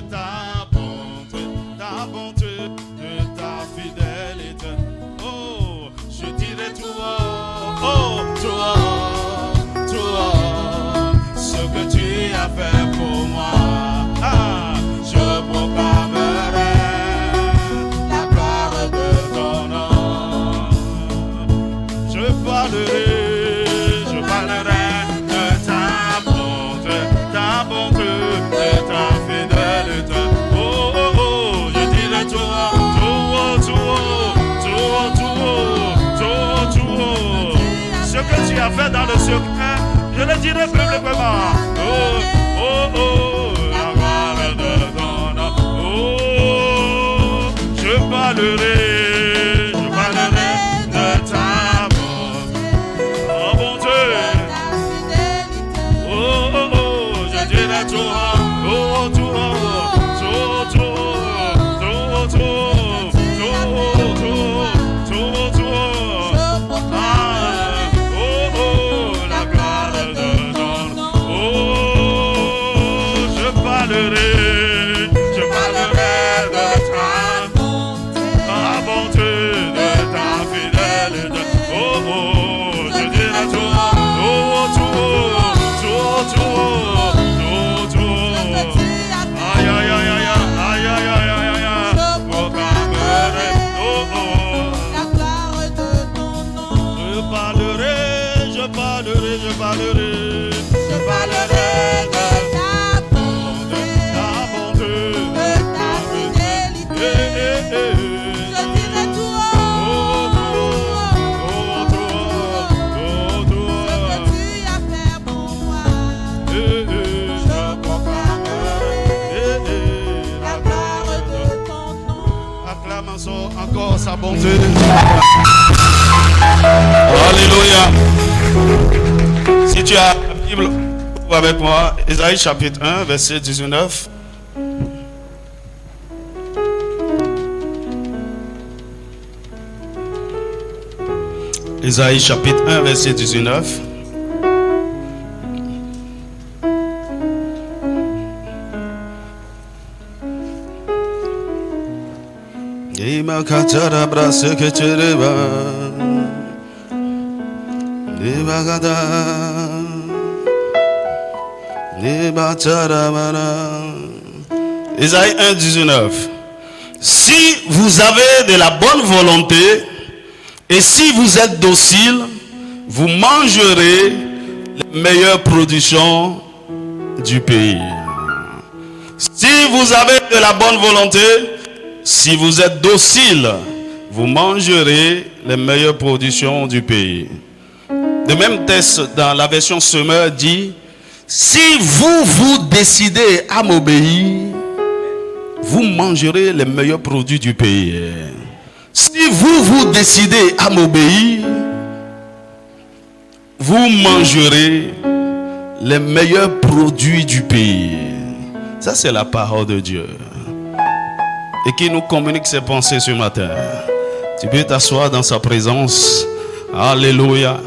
ta bonté, de ta fidélité. Oh, je dirai tout haut, ce que tu as fait pour moi. Ah, je proclamerai la gloire de ton nom. Je parlerai de ta bonté, de ta fidélité. Oh, oh, oh, je dirai tout haut. Ce que tu as fait dans le secret, je le dirai publiquement. Oh, oh, oh, la gloire de ton nom. Oh, je parlerai de ta bonté. Oh, oh, oh, je dirai tout haut, encore sa bonté. Alléluia. Si tu as la Bible avec moi, Ésaïe chapitre 1, verset 19. Ésaïe chapitre 1, verset 19. Ésaïe 1, 19. Si vous avez de la bonne volonté et si vous êtes docile, vous mangerez les meilleures productions du pays. Si vous avez de la bonne volonté, si vous êtes docile, vous mangerez les meilleures productions du pays. Le même texte dans la version Semeur dit: si vous décidez à m'obéir, vous mangerez les meilleurs produits du pays. Si vous décidez à m'obéir, vous mangerez les meilleurs produits du pays. Ça, c'est la parole de Dieu. Et qui nous communique ses pensées ce matin. Tu peux t'asseoir dans sa présence. Alléluia.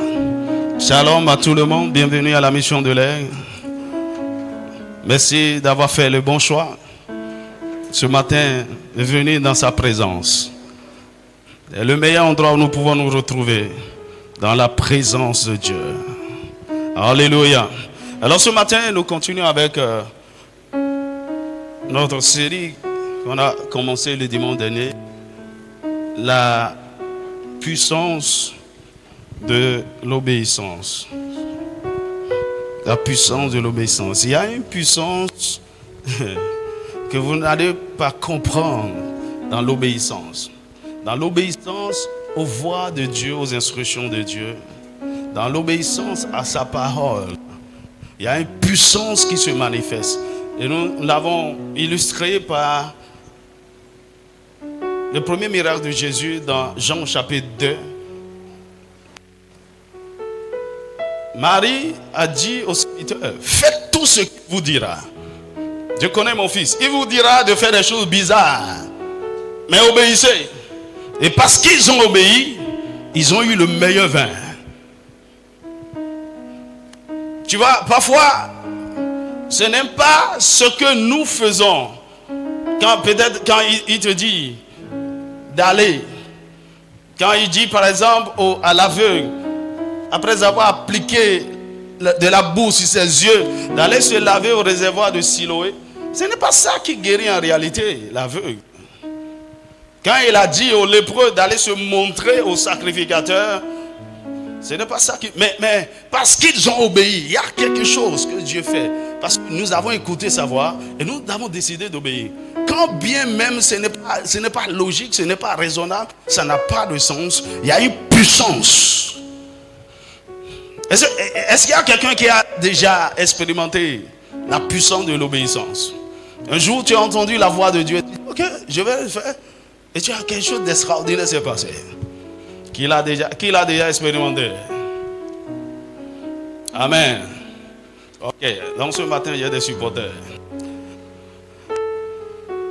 Shalom à tout le monde. Bienvenue à la mission de l'air. Merci d'avoir fait le bon choix. Ce matin, venir dans sa présence. C'est le meilleur endroit où nous pouvons nous retrouver. Dans la présence de Dieu. Alléluia. Alors ce matin, nous continuons avec notre série qu'on a commencé le dimanche dernier. La puissance de l'obéissance. La puissance de l'obéissance. Il y a une puissance que vous n'allez pas comprendre dans l'obéissance. Dans l'obéissance aux voix de Dieu, aux instructions de Dieu. Dans l'obéissance à sa parole. Il y a une puissance qui se manifeste. Et nous l'avons illustré par le premier miracle de Jésus dans Jean chapitre 2. Marie a dit au serviteur: faites tout ce qu'il vous dira. Je connais mon fils. Il vous dira de faire des choses bizarres. Mais obéissez. Et parce qu'ils ont obéi, ils ont eu le meilleur vin. Tu vois, parfois, ce n'est pas ce que nous faisons Quand il te dit d'aller, quand il dit par exemple à l'aveugle, après avoir appliqué de la boue sur ses yeux, d'aller se laver au réservoir de Siloé, ce n'est pas ça qui guérit en réalité l'aveugle. Quand il a dit aux lépreux d'aller se montrer au sacrificateur, ce n'est pas ça qui... Mais parce qu'ils ont obéi, il y a quelque chose que Dieu fait. Parce que nous avons écouté sa voix et nous avons décidé d'obéir. Quand bien même ce n'est pas logique, ce n'est pas raisonnable, ça n'a pas de sens, il y a une puissance. Est-ce qu'il y a quelqu'un qui a déjà expérimenté la puissance de l'obéissance? Un jour, tu as entendu la voix de Dieu. Ok, je vais le faire. Et tu as quelque chose d'extraordinaire qui s'est passé. Qui l'a déjà expérimenté? Amen. Ok, donc ce matin, il y a des supporters.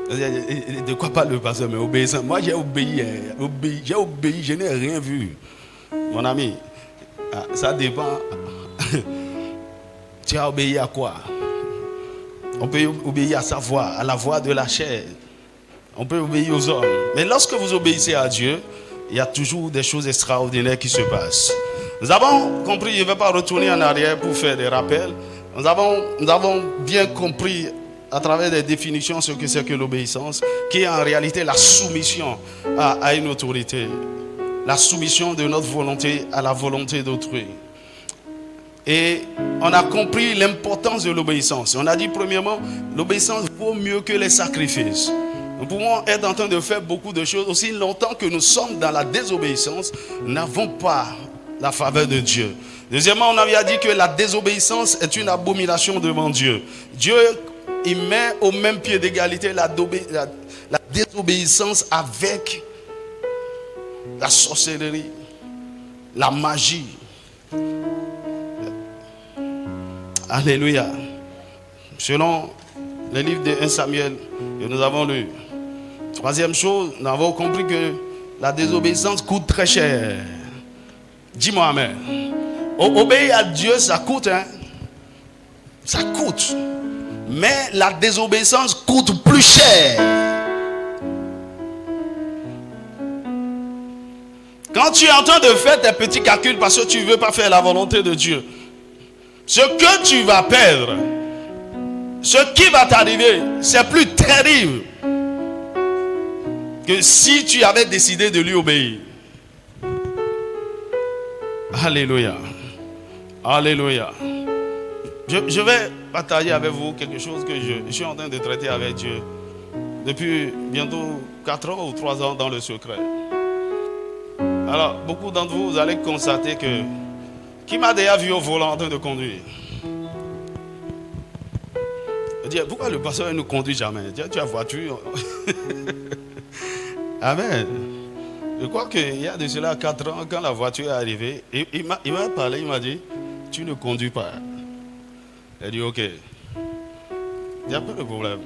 De quoi parle le pasteur? Mais obéissant. Moi, j'ai obéi, je n'ai rien vu. Mon ami, ça dépend. Tu as obéi à quoi? On peut obéir à sa voix, à la voix de la chair. On peut obéir aux hommes. Mais lorsque vous obéissez à Dieu, il y a toujours des choses extraordinaires qui se passent. Nous avons compris, je ne vais pas retourner en arrière pour faire des rappels. Nous avons bien compris à travers des définitions ce que c'est que l'obéissance, qui est en réalité la soumission à une autorité. La soumission de notre volonté à la volonté d'autrui. Et on a compris l'importance de l'obéissance. On a dit premièrement, l'obéissance vaut mieux que les sacrifices. Nous pouvons être en train de faire beaucoup de choses. Aussi longtemps que nous sommes dans la désobéissance, nous n'avons pas la faveur de Dieu. Deuxièmement, on avait dit que la désobéissance est une abomination devant Dieu. Dieu, il met au même pied d'égalité la désobéissance avec la sorcellerie, la magie. Alléluia. Selon le livre de 1 Samuel que nous avons lu. Troisième chose, nous avons compris que la désobéissance coûte très cher. Dis-moi amen. Obéir à Dieu, ça coûte, hein? Ça coûte. Mais la désobéissance coûte plus cher. Quand tu es en train de faire tes petits calculs parce que tu ne veux pas faire la volonté de Dieu, ce que tu vas perdre, ce qui va t'arriver, c'est plus terrible que si tu avais décidé de lui obéir. Alléluia. Alléluia. Je vais partager avec vous quelque chose que je suis en train de traiter avec Dieu depuis bientôt 4 ans ou 3 ans dans le secret. Alors, beaucoup d'entre vous, vous allez constater que qui m'a déjà vu au volant en train de conduire? Je dis, pourquoi le pasteur ne conduit jamais? Je dis, tu as voiture. Amen. Je crois qu'il y a de cela 4 ans, quand la voiture est arrivée, il m'a parlé, il m'a dit, tu ne conduis pas. J'ai dit, ok. Il n'y a pas de problème.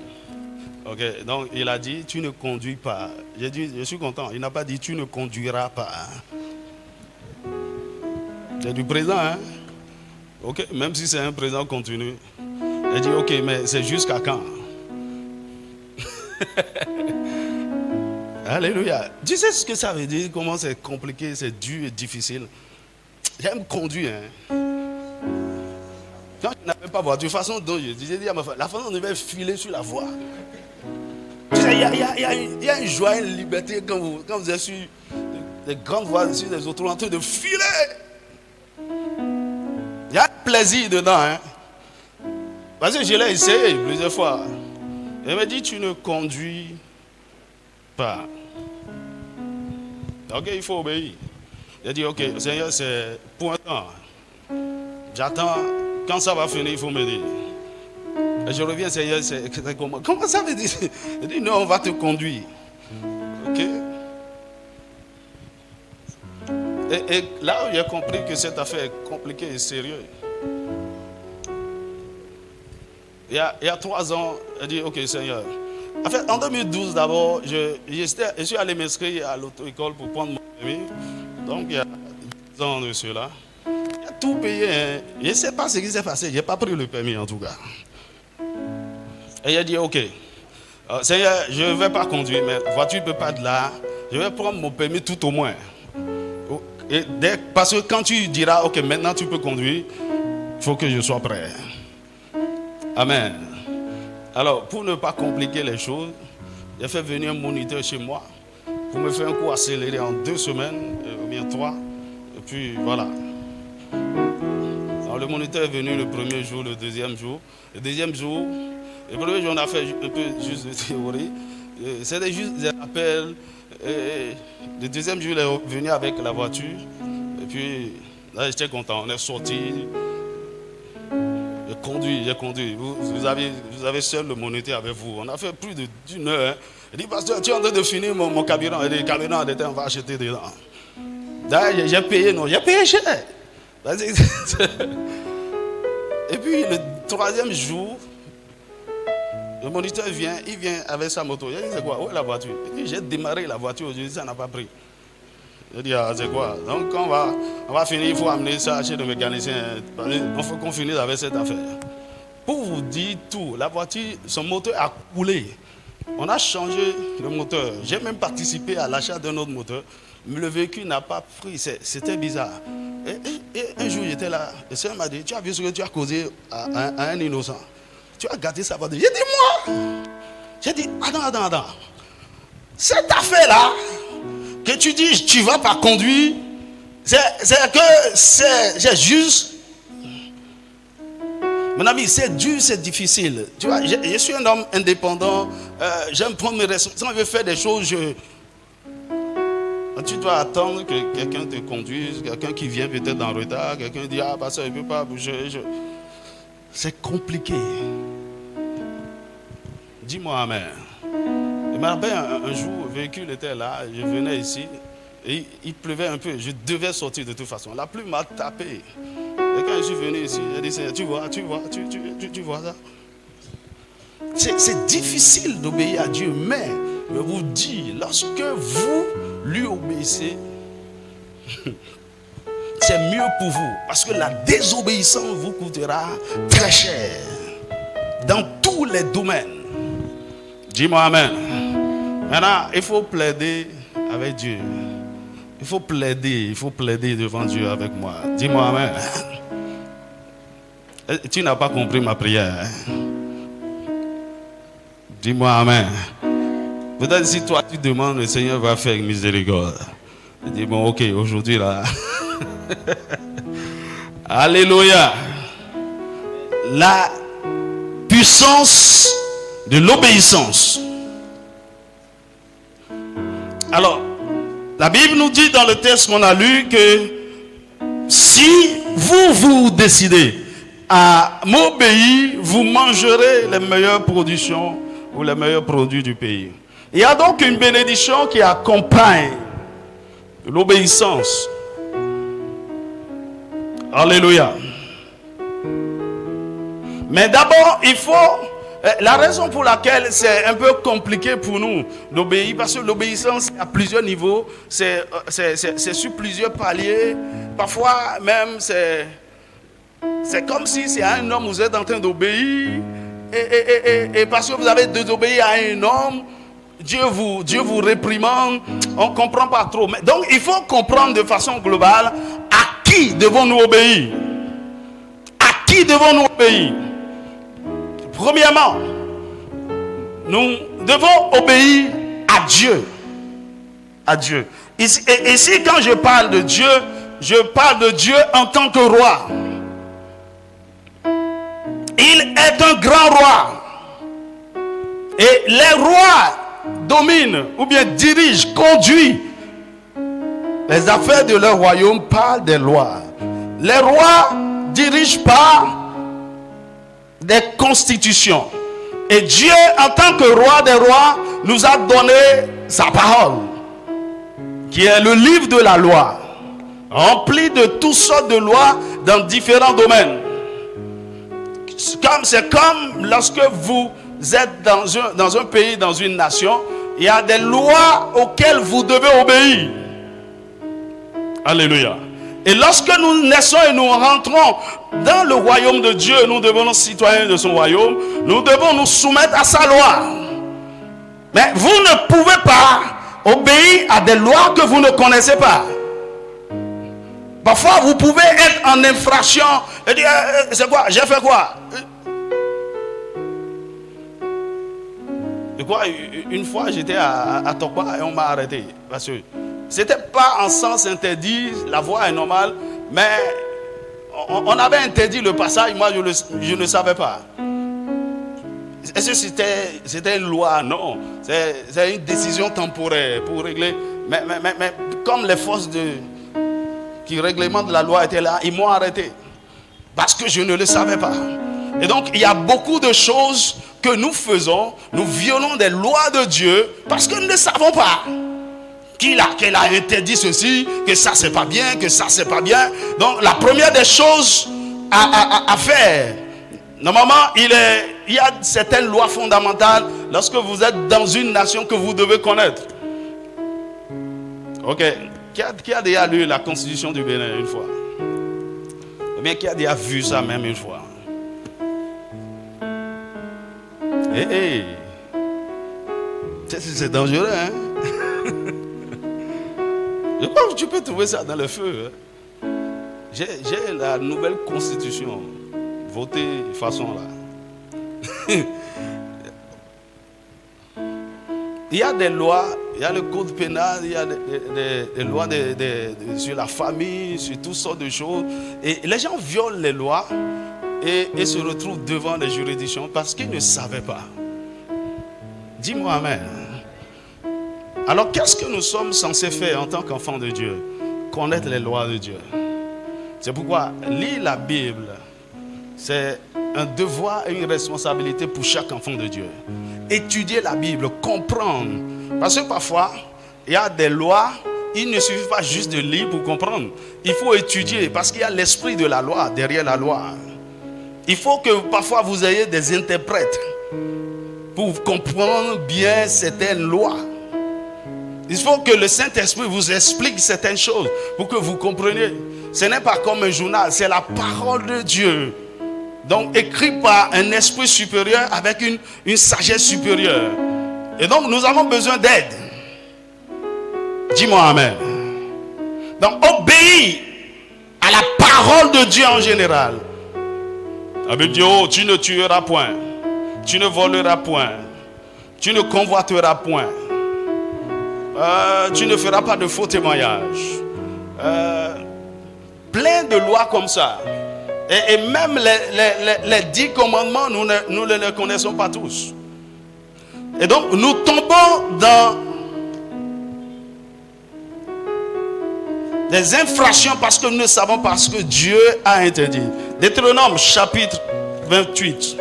Ok, donc il a dit, tu ne conduis pas. J'ai dit, je suis content. Il n'a pas dit, tu ne conduiras pas. C'est du présent, hein? Ok, même si c'est un présent continu. J'ai dit, ok, mais c'est jusqu'à quand? Alléluia. Tu sais ce que ça veut dire? Comment c'est compliqué, c'est dur et difficile. J'aime conduire, hein? Quand je n'avais pas voiture, de façon dont je disais à ma femme, la façon dont je vais filer sur la voie. Il y a une joie, une liberté quand vous êtes sur des grandes voies, sur des autoroutes en train de filer. Il y a un plaisir dedans. Hein? Parce que je l'ai essayé plusieurs fois. Elle m'a dit, tu ne conduis pas. Ok, il faut obéir. J'ai dit, ok, Seigneur, c'est pour un temps. J'attends, quand ça va finir, il faut me dire. Et je reviens, Seigneur, c'est comment? Comment ça veut dire? Il dit, non, on va te conduire. Ok. Et là, j'ai compris que cette affaire est compliquée et sérieuse. Il y a 3 ans, j'ai dit, ok, Seigneur. En fait, en 2012, d'abord, je suis allé m'inscrire à l'auto-école pour prendre mon permis. Donc, il y a 10 ans de cela. Il y a tout payé. Hein. Je ne sais pas ce qui s'est passé. Je n'ai pas pris le permis, en tout cas. Et il a dit, ok. Seigneur, je ne vais pas conduire, mais la voiture ne peut pas être là. Je vais prendre mon permis tout au moins. Parce que quand tu diras, ok, maintenant tu peux conduire, il faut que je sois prêt. Amen. Alors, pour ne pas compliquer les choses, j'ai fait venir un moniteur chez moi pour me faire un cours accéléré en 2 semaines, ou bien 3. Et puis voilà. Alors, le moniteur est venu le premier jour, le deuxième jour. Le deuxième jour, le premier jour, on a fait un peu juste de théorie. C'était juste des rappels. Le deuxième jour, il est venu avec la voiture. Et puis, là, j'étais content. On est sorti. J'ai conduit. Vous avez seul le moniteur avec vous. On a fait plus d'1 heure. Il dit, pasteur, tu es en train de finir mon carburant. Il dit, carburant, on va acheter dedans. D'ailleurs, j'ai payé, non, j'ai payé cher. Et puis, le 3e jour, le moniteur vient avec sa moto. Il dit, c'est quoi? Où est la voiture? Il dit, j'ai démarré la voiture aujourd'hui, ça n'a pas pris. Je dis, ah, c'est quoi? Donc, on va finir, il faut amener ça chez le mécanicien. Il faut qu'on finisse avec cette affaire. Pour vous dire tout, la voiture, son moteur a coulé. On a changé le moteur. J'ai même participé à l'achat d'un autre moteur. Mais le véhicule n'a pas pris. C'était bizarre. Et un jour, j'étais là. Le Seigneur m'a dit, tu as vu ce que tu as causé à un innocent? Tu as gâté sa voiture. J'ai dit, moi? J'ai dit, attends. Cette affaire-là, que tu dis tu ne vas pas conduire, c'est juste. Mon ami, c'est dur, c'est difficile. Tu vois, je suis un homme indépendant. J'aime prendre mes responsabilités. Quand je veux faire des choses, tu dois attendre que quelqu'un te conduise, quelqu'un qui vient peut-être en retard, quelqu'un dit, ah, ça, il ne peut pas bouger. C'est compliqué. Dis-moi amen. Je me rappelle un jour, le véhicule était là, je venais ici, et il pleuvait un peu, je devais sortir de toute façon. La pluie m'a tapé. Et quand je suis venu ici, j'ai dit, Seigneur, tu vois ça? C'est difficile d'obéir à Dieu, mais je vous dis, lorsque vous lui obéissez, c'est mieux pour vous. Parce que la désobéissance vous coûtera très cher. Dans tous les domaines. Dis-moi amen. Maintenant, il faut plaider avec Dieu. Il faut plaider devant Dieu avec moi. Dis-moi amen. Tu n'as pas compris ma prière. Dis-moi amen. Peut-être si toi tu demandes, le Seigneur va faire miséricorde. Dis bon, ok, aujourd'hui là. Alléluia. La puissance de l'obéissance. Alors, la Bible nous dit dans le texte qu'on a lu que si vous décidez à m'obéir, vous mangerez les meilleures productions ou les meilleurs produits du pays. Il y a donc une bénédiction qui accompagne l'obéissance. Alléluia. Mais d'abord, il faut... La raison pour laquelle c'est un peu compliqué pour nous d'obéir, parce que l'obéissance à plusieurs niveaux, c'est sur plusieurs paliers. Parfois même, c'est comme si c'est à un homme vous êtes en train d'obéir, et parce que vous avez désobéi à un homme, Dieu vous réprimande, on ne comprend pas trop. Mais donc il faut comprendre de façon globale à qui devons-nous obéir. À qui devons-nous obéir? Premièrement, nous devons obéir à Dieu. À Dieu. Ici, quand je parle de Dieu, je parle de Dieu en tant que roi. Il est un grand roi. Et les rois dominent ou bien dirigent, conduisent les affaires de leur royaume par des lois. Les rois dirigent par des constitutions. Et Dieu, en tant que roi des rois, nous a donné sa parole, qui est le livre de la loi, rempli de toutes sortes de lois dans différents domaines. C'est comme lorsque vous êtes dans un pays, dans une nation, il y a des lois auxquelles vous devez obéir. Alléluia. Et lorsque nous naissons et nous rentrons dans le royaume de Dieu, nous devenons citoyens de son royaume, nous devons nous soumettre à sa loi. Mais vous ne pouvez pas obéir à des lois que vous ne connaissez pas. Parfois, vous pouvez être en infraction et dire, c'est quoi? J'ai fait quoi? Et quoi, une fois, j'étais à Tokwa et on m'a arrêté. Parce que c'était pas en sens interdit, la voie est normale, mais on avait interdit le passage, moi je ne savais pas. Est-ce que c'était une loi? Non, c'est une décision temporaire pour régler. Mais comme les forces qui réglementent la loi étaient là, ils m'ont arrêté. Parce que je ne le savais pas. Et donc il y a beaucoup de choses que nous faisons, nous violons des lois de Dieu parce que nous ne savons pas. Qu'elle a interdit ceci, que ça c'est pas bien, que ça c'est pas bien. Donc la première des choses à faire, normalement il y a certaines lois fondamentales lorsque vous êtes dans une nation que vous devez connaître. Ok, qui a déjà lu la constitution du Bénin une fois? Ou bien qui a déjà vu ça même une fois? C'est dangereux, hein? Je crois que tu peux trouver ça dans le feu. Hein? J'ai la nouvelle constitution votée de façon là. Il y a des lois, il y a le code pénal, il y a des lois sur la famille, sur toutes sortes de choses. Et les gens violent les lois et se retrouvent devant les juridictions parce qu'ils ne savaient pas. Dis-moi amen. Alors qu'est-ce que nous sommes censés faire en tant qu'enfants de Dieu? Connaître les lois de Dieu. C'est pourquoi lire la Bible, c'est un devoir et une responsabilité pour chaque enfant de Dieu. Étudier la Bible, comprendre. Parce que parfois, il y a des lois, il ne suffit pas juste de lire pour comprendre. Il faut étudier parce qu'il y a l'esprit de la loi derrière la loi. Il faut que parfois vous ayez des interprètes pour comprendre bien certaines lois. Il faut que le Saint-Esprit vous explique certaines choses pour que vous compreniez. Ce n'est pas comme un journal, c'est la parole de Dieu. Donc écrit par un esprit supérieur avec une sagesse supérieure. Et donc nous avons besoin d'aide. Dis-moi amen. Donc obéis à la parole de Dieu en général. La Bible dit, oh, tu ne tueras point, tu ne voleras point, tu ne convoiteras point. Tu ne feras pas de faux témoignages. Plein de lois comme ça. Et même les 10 commandements, nous ne les connaissons pas tous. Et donc, nous tombons dans des infractions parce que nous ne savons pas ce que Dieu a interdit. Deutéronome chapitre 28.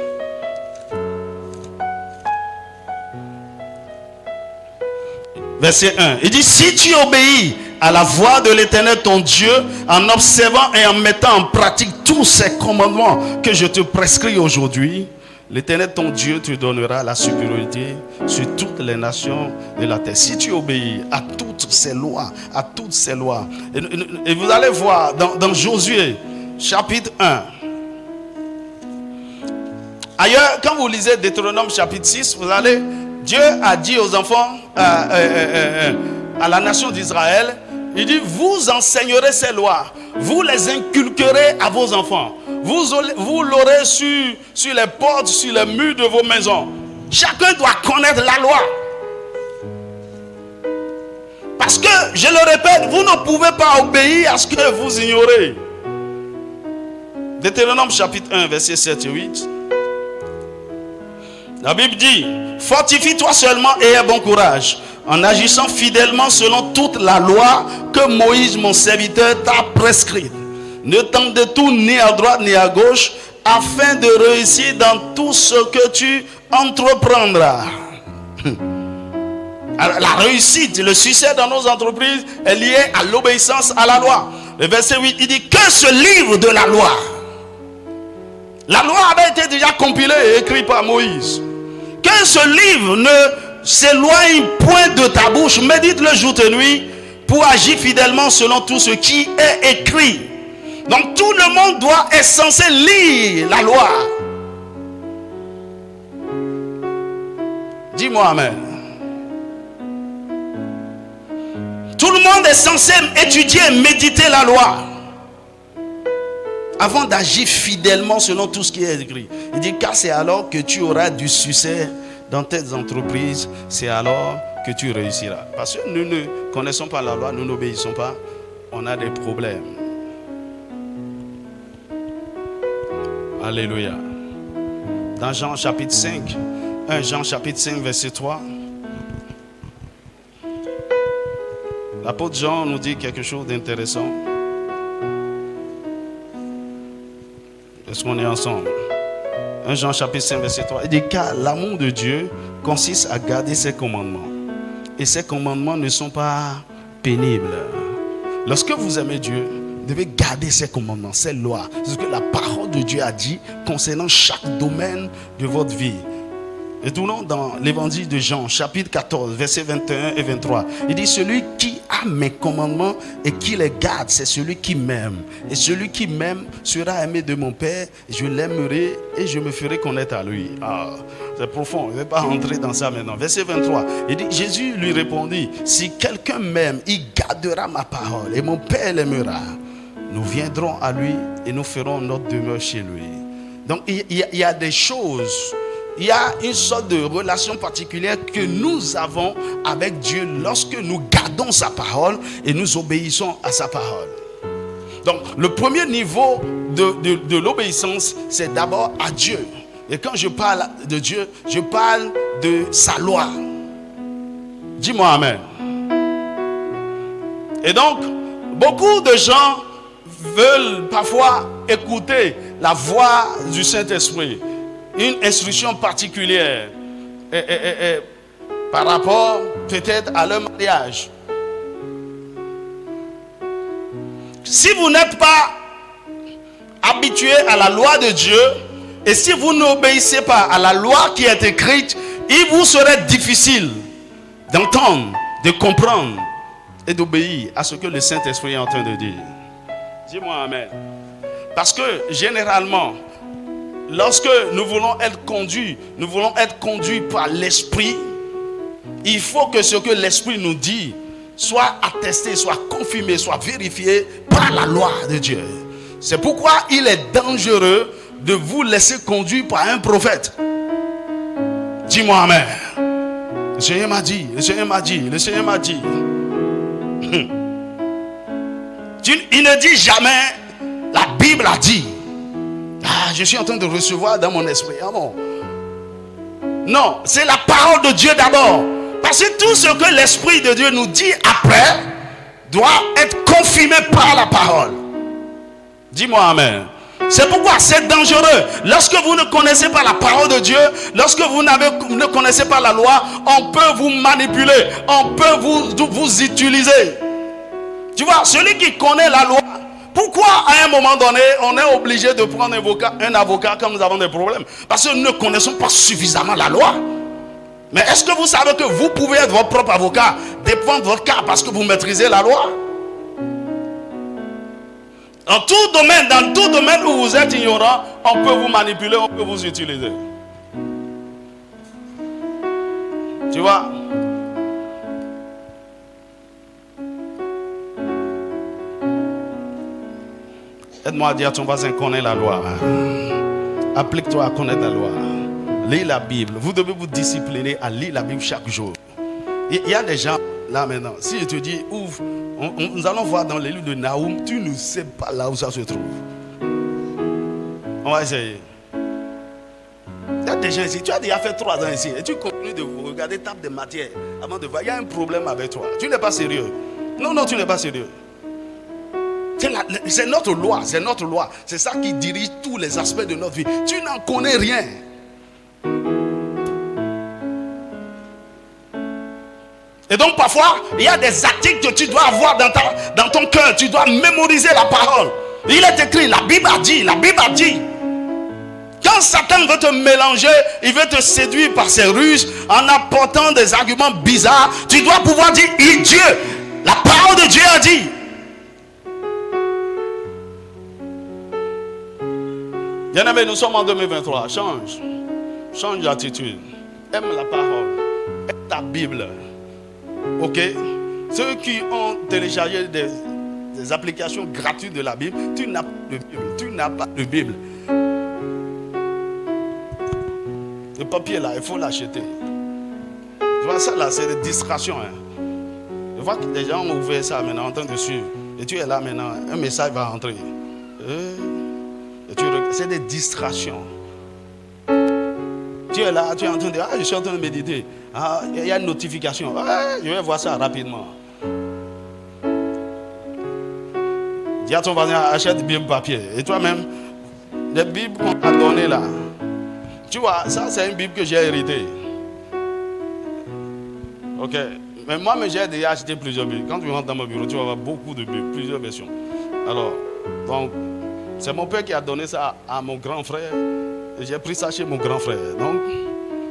Verset 1. Il dit, si tu obéis à la voix de l'Éternel ton Dieu, en observant et en mettant en pratique tous ces commandements que je te prescris aujourd'hui, l'Éternel ton Dieu te donnera la supériorité sur toutes les nations de la terre. Si tu obéis à toutes ces lois, et vous allez voir dans Josué chapitre 1. Ailleurs, quand vous lisez Deutéronome chapitre 6, Dieu a dit aux enfants, à la nation d'Israël, il dit, vous enseignerez ces lois, vous les inculquerez à vos enfants, vous l'aurez sur les portes, sur les murs de vos maisons. Chacun doit connaître la loi. Parce que, je le répète, vous ne pouvez pas obéir à ce que vous ignorez. Deutéronome chapitre 1, verset 7 et 8. La Bible dit, fortifie-toi seulement et aie bon courage, en agissant fidèlement selon toute la loi que Moïse, mon serviteur, t'a prescrite. Ne t'en détourne ni à droite ni à gauche, afin de réussir dans tout ce que tu entreprendras. Alors, la réussite, le succès dans nos entreprises est lié à l'obéissance à la loi. Le verset 8, il dit que ce livre de la loi avait été déjà compilé et écrit par Moïse. Que ce livre ne s'éloigne point de ta bouche, médite-le jour et nuit pour agir fidèlement selon tout ce qui est écrit. Donc tout le monde est censé lire la loi. Dis-moi amen. le monde est censé étudier et méditer la loi avant d'agir fidèlement selon tout ce qui est écrit. Il dit, car c'est alors que tu auras du succès dans tes entreprises, c'est alors que tu réussiras. Parce que nous ne connaissons pas la loi, nous n'obéissons pas, on a des problèmes. Alléluia. Dans Jean chapitre 5, 1 Jean chapitre 5 verset 3, l'apôtre Jean nous dit quelque chose d'intéressant. Est-ce qu'on est ensemble? 1 Jean chapitre 5 verset 3, il dit, car l'amour de Dieu consiste à garder ses commandements. Et ces commandements ne sont pas pénibles. Lorsque vous aimez Dieu, vous devez garder ses commandements, ses lois. C'est ce que la parole de Dieu a dit concernant chaque domaine de votre vie. Et tournons dans l'évangile de Jean, chapitre 14, versets 21 et 23. Il dit, celui qui a mes commandements et qui les garde, c'est celui qui m'aime. Et celui qui m'aime sera aimé de mon Père. Je l'aimerai et je me ferai connaître à lui. Ah, c'est profond, je ne vais pas rentrer dans ça maintenant. Verset 23, il dit, Jésus lui répondit, si quelqu'un m'aime, il gardera ma parole et mon Père l'aimera. Nous viendrons à lui et nous ferons notre demeure chez lui. Donc il y a des choses. Il y a une sorte de relation particulière que nous avons avec Dieu lorsque nous gardons sa parole et nous obéissons à sa parole. Donc, le premier niveau de l'obéissance, c'est d'abord à Dieu. Et quand je parle de Dieu, je parle de sa loi. Dis-moi Amen. Et donc, beaucoup de gens veulent parfois écouter la voix du Saint-Esprit. Une instruction particulière par rapport peut-être à leur mariage. Si vous n'êtes pas habitué à la loi de Dieu et si vous n'obéissez pas à la loi qui est écrite, il vous serait difficile d'entendre, de comprendre et d'obéir à ce que le Saint-Esprit est en train de dire. Dis-moi Amen. Parce que généralement, lorsque nous voulons être conduits par l'Esprit, il faut que ce que l'Esprit nous dit soit attesté, soit confirmé, soit vérifié par la loi de Dieu. C'est pourquoi il est dangereux de vous laisser conduire par un prophète. Dis-moi Amen. Le Seigneur m'a dit, le Seigneur m'a dit, le Seigneur m'a dit. Il ne dit jamais, la Bible a dit. Ah, je suis en train de recevoir dans mon esprit. Ah bon? Non, c'est la parole de Dieu d'abord. Parce que tout ce que l'Esprit de Dieu nous dit après doit être confirmé par la parole. Dis-moi Amen. C'est pourquoi c'est dangereux. Lorsque vous ne connaissez pas la parole de Dieu, lorsque vous ne connaissez pas la loi, on peut vous manipuler, on peut vous utiliser. Tu vois, celui qui connaît la loi, pourquoi à un moment donné, on est obligé de prendre un avocat quand nous avons des problèmes? Parce que nous ne connaissons pas suffisamment la loi. Mais est-ce que vous savez que vous pouvez être votre propre avocat, défendre votre cas parce que vous maîtrisez la loi? Dans tout domaine où vous êtes ignorant, on peut vous manipuler, on peut vous utiliser. Tu vois? Aide-moi à dire à ton voisin, connais la loi. Applique-toi à connaître la loi. Lis la Bible. Vous devez vous discipliner à lire la Bible chaque jour. Il y a des gens là maintenant. Si je te dis, ouvre, nous allons voir dans les livres de Naoum, tu ne sais pas là où ça se trouve. On va essayer. Il y a des gens ici, tu as déjà fait 3 ans ici et tu continues de regarder table de matière avant de voir. Il y a un problème avec toi. Tu n'es pas sérieux. Non, tu n'es pas sérieux. C'est notre loi, c'est notre loi. C'est ça qui dirige tous les aspects de notre vie. Tu n'en connais rien. Et donc parfois, il y a des articles que tu dois avoir dans ton cœur. Tu dois mémoriser la parole. Il est écrit, la Bible a dit, la Bible a dit. Quand Satan veut te mélanger, il veut te séduire par ses ruses en apportant des arguments bizarres, tu dois pouvoir dire, Dieu, la parole de Dieu a dit. Bien-aimé, nous sommes en 2023. Change d'attitude. Aime la parole. Aime ta Bible. Ok? Ceux qui ont téléchargé des applications gratuites de la Bible, tu n'as pas de Bible. Tu n'as pas de Bible. Le papier là, il faut l'acheter. Tu vois ça là, c'est des distractions. Je vois que des gens ont ouvert ça maintenant en train de suivre. Et tu es là maintenant, un message va entrer. C'est des distractions. Tu es là, tu es en train de dire, je suis en train de méditer. Il y a une notification. Je vais voir ça rapidement. Dis à ton voisin, achète une Bible papier. Et toi-même, les Bibles qu'on t'a données là. Tu vois, ça c'est une Bible que j'ai héritée. Ok. Mais moi, j'ai déjà acheté plusieurs Bibles. Quand tu rentres dans mon bureau, tu vas avoir beaucoup de Bibles, plusieurs versions. Alors, donc, c'est mon père qui a donné ça à mon grand frère. Et j'ai pris ça chez mon grand frère. Donc,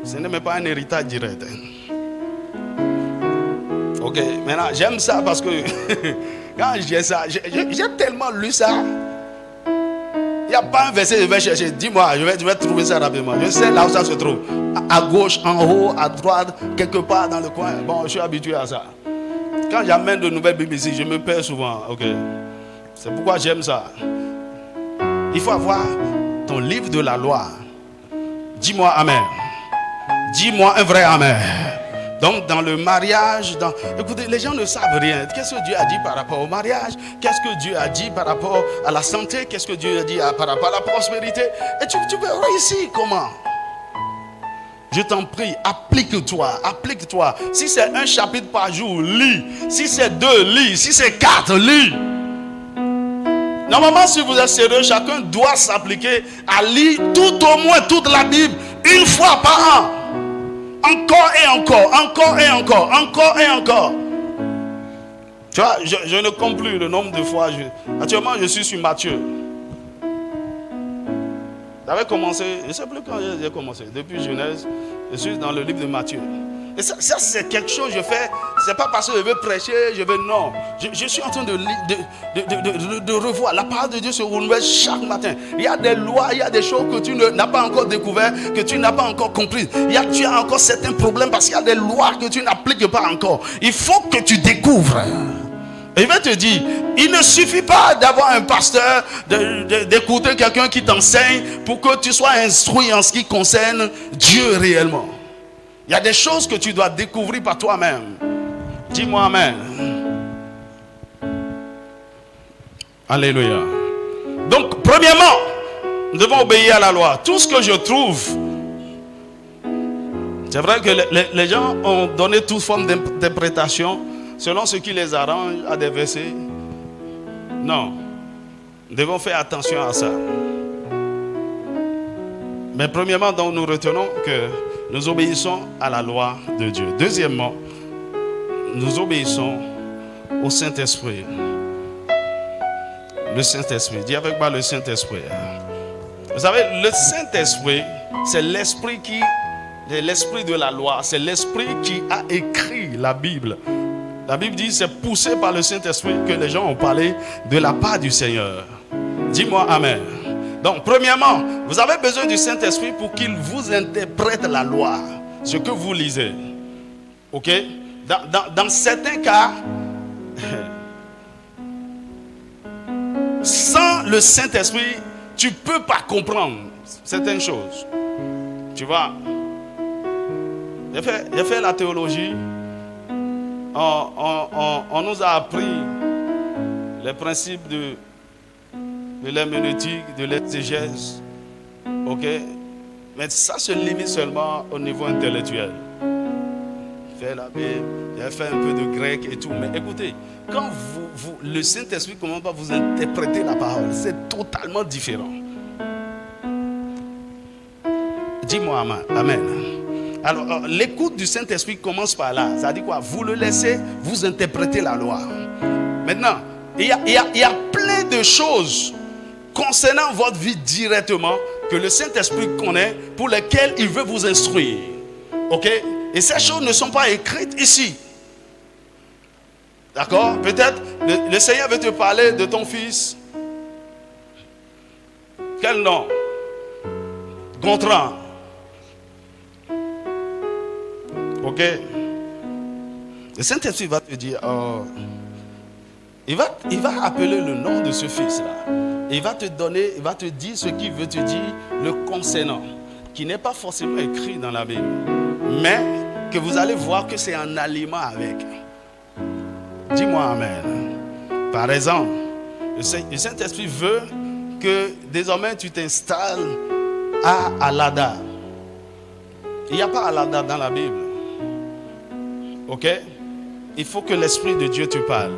ce n'est même pas un héritage direct. Ok, maintenant, j'aime ça parce que quand j'ai ça, j'ai tellement lu ça. Il n'y a pas un verset que je vais chercher. Dis-moi, je vais trouver ça rapidement. Je sais là où ça se trouve. À gauche, en haut, à droite, quelque part dans le coin. Bon, je suis habitué à ça. Quand j'amène de nouvelles Bibles ici, je me perds souvent. Ok. C'est pourquoi j'aime ça. Il faut avoir ton livre de la loi. Dis-moi Amen. Dis-moi un vrai Amen. Donc dans le mariage, écoutez, les gens ne savent rien. Qu'est-ce que Dieu a dit par rapport au mariage? Qu'est-ce que Dieu a dit par rapport à la santé? Qu'est-ce que Dieu a dit par rapport à la prospérité? Et tu peux réussir comment? Je t'en prie, applique-toi, applique-toi. Si c'est un chapitre par jour, lis. Si c'est 2, lis. Si c'est 4, lis. Normalement, si vous êtes sérieux, chacun doit s'appliquer à lire tout au moins toute la Bible une fois par an. Encore et encore, encore et encore, encore et encore. Tu vois, je ne compte plus le nombre de fois. Actuellement, je suis sur Matthieu. J'avais commencé, je ne sais plus quand j'ai commencé. Depuis Genèse, je suis dans le livre de Matthieu. Et ça c'est quelque chose que je fais. Ce n'est pas parce que je veux prêcher, non. Je suis en train de revoir. La parole de Dieu se renouvelle chaque matin. Il y a des lois, il y a des choses que tu n'as pas encore découvertes, que tu n'as pas encore comprises. Tu as encore certains problèmes parce qu'il y a des lois que tu n'appliques pas encore. Il faut que tu découvres. Et je vais te dire, il ne suffit pas d'avoir un pasteur, d'écouter quelqu'un qui t'enseigne pour que tu sois instruit en ce qui concerne Dieu réellement. Il y a des choses que tu dois découvrir par toi-même. Dis-moi Amen. Alléluia. Donc, premièrement, nous devons obéir à la loi. Tout ce que je trouve, c'est vrai que les gens ont donné toute forme d'interprétation selon ce qui les arrange à des versets. Non. Nous devons faire attention à ça. Mais premièrement, donc, nous retenons que nous obéissons à la loi de Dieu. Deuxièmement, nous obéissons au Saint-Esprit. Le Saint-Esprit. Dis avec moi le Saint-Esprit. Vous savez, le Saint-Esprit, c'est l'esprit de la loi. C'est l'esprit qui a écrit la Bible. La Bible dit, c'est poussé par le Saint-Esprit que les gens ont parlé de la part du Seigneur. Dis-moi Amen. Donc, premièrement, vous avez besoin du Saint-Esprit pour qu'il vous interprète la loi, ce que vous lisez. Ok? Dans certains cas, sans le Saint-Esprit, tu ne peux pas comprendre certaines choses. Tu vois? J'ai fait la théologie. On nous a appris les principes de l'herméneutique, de l'exégèse. Ok? Mais ça se limite seulement au niveau intellectuel. Faire la Bible, j'ai fait un peu de grec et tout. Mais écoutez, quand le Saint-Esprit commence à vous interpréter la parole, c'est totalement différent. Dis-moi Amen. Alors, l'écoute du Saint-Esprit commence par là. Ça dit quoi? Vous le laissez vous interpréter la loi. Maintenant, il y a plein de choses concernant votre vie directement que le Saint-Esprit connaît, pour lesquelles il veut vous instruire. Ok? Et ces choses ne sont pas écrites ici. D'accord? Peut-être le Seigneur veut te parler de ton fils. Quel nom? Gontran. Ok? Le Saint-Esprit va te dire, oh, il va appeler le nom de ce fils-là. Il va te donner, il va te dire ce qu'il veut te dire le concernant, qui n'est pas forcément écrit dans la Bible, mais que vous allez voir que c'est un aliment avec. Dis-moi amen. Par exemple, le Saint-Esprit veut que désormais tu t'installes à Alada. Il n'y a pas Alada dans la Bible. Ok? Il faut que l'Esprit de Dieu te parle.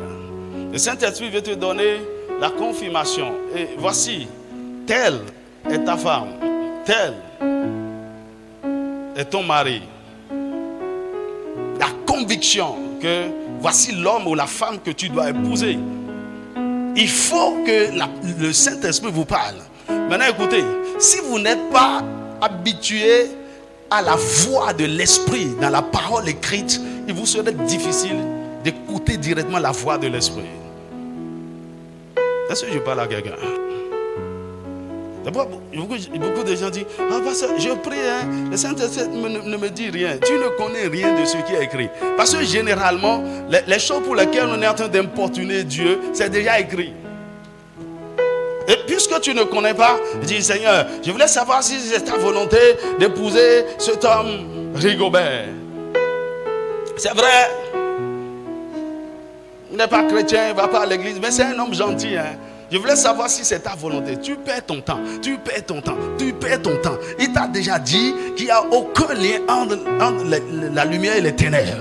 Le Saint-Esprit veut te donner la confirmation. Et voici, telle est ta femme, tel est ton mari. La conviction que voici l'homme ou la femme que tu dois épouser. Il faut que le Saint-Esprit vous parle. Maintenant écoutez, si vous n'êtes pas habitué à la voix de l'Esprit dans la parole écrite, il vous serait difficile d'écouter directement la voix de l'Esprit. Est-ce que je parle à quelqu'un? D'abord, beaucoup de gens disent, ah pasteur, je prie, hein, le Saint-Esprit ne me dit rien. Tu ne connais rien de ce qui est écrit. Parce que généralement, les choses pour lesquelles on est en train d'importuner Dieu, c'est déjà écrit. Et puisque tu ne connais pas, dis Seigneur, je voulais savoir si c'est ta volonté d'épouser cet homme Rigobert. C'est vrai, il n'est pas chrétien, il ne va pas à l'église, mais c'est un homme gentil. Hein. Je voulais savoir si c'est ta volonté. Tu perds ton temps, tu perds ton temps, tu perds ton temps. Il t'a déjà dit qu'il n'y a aucun lien entre la lumière et les ténèbres.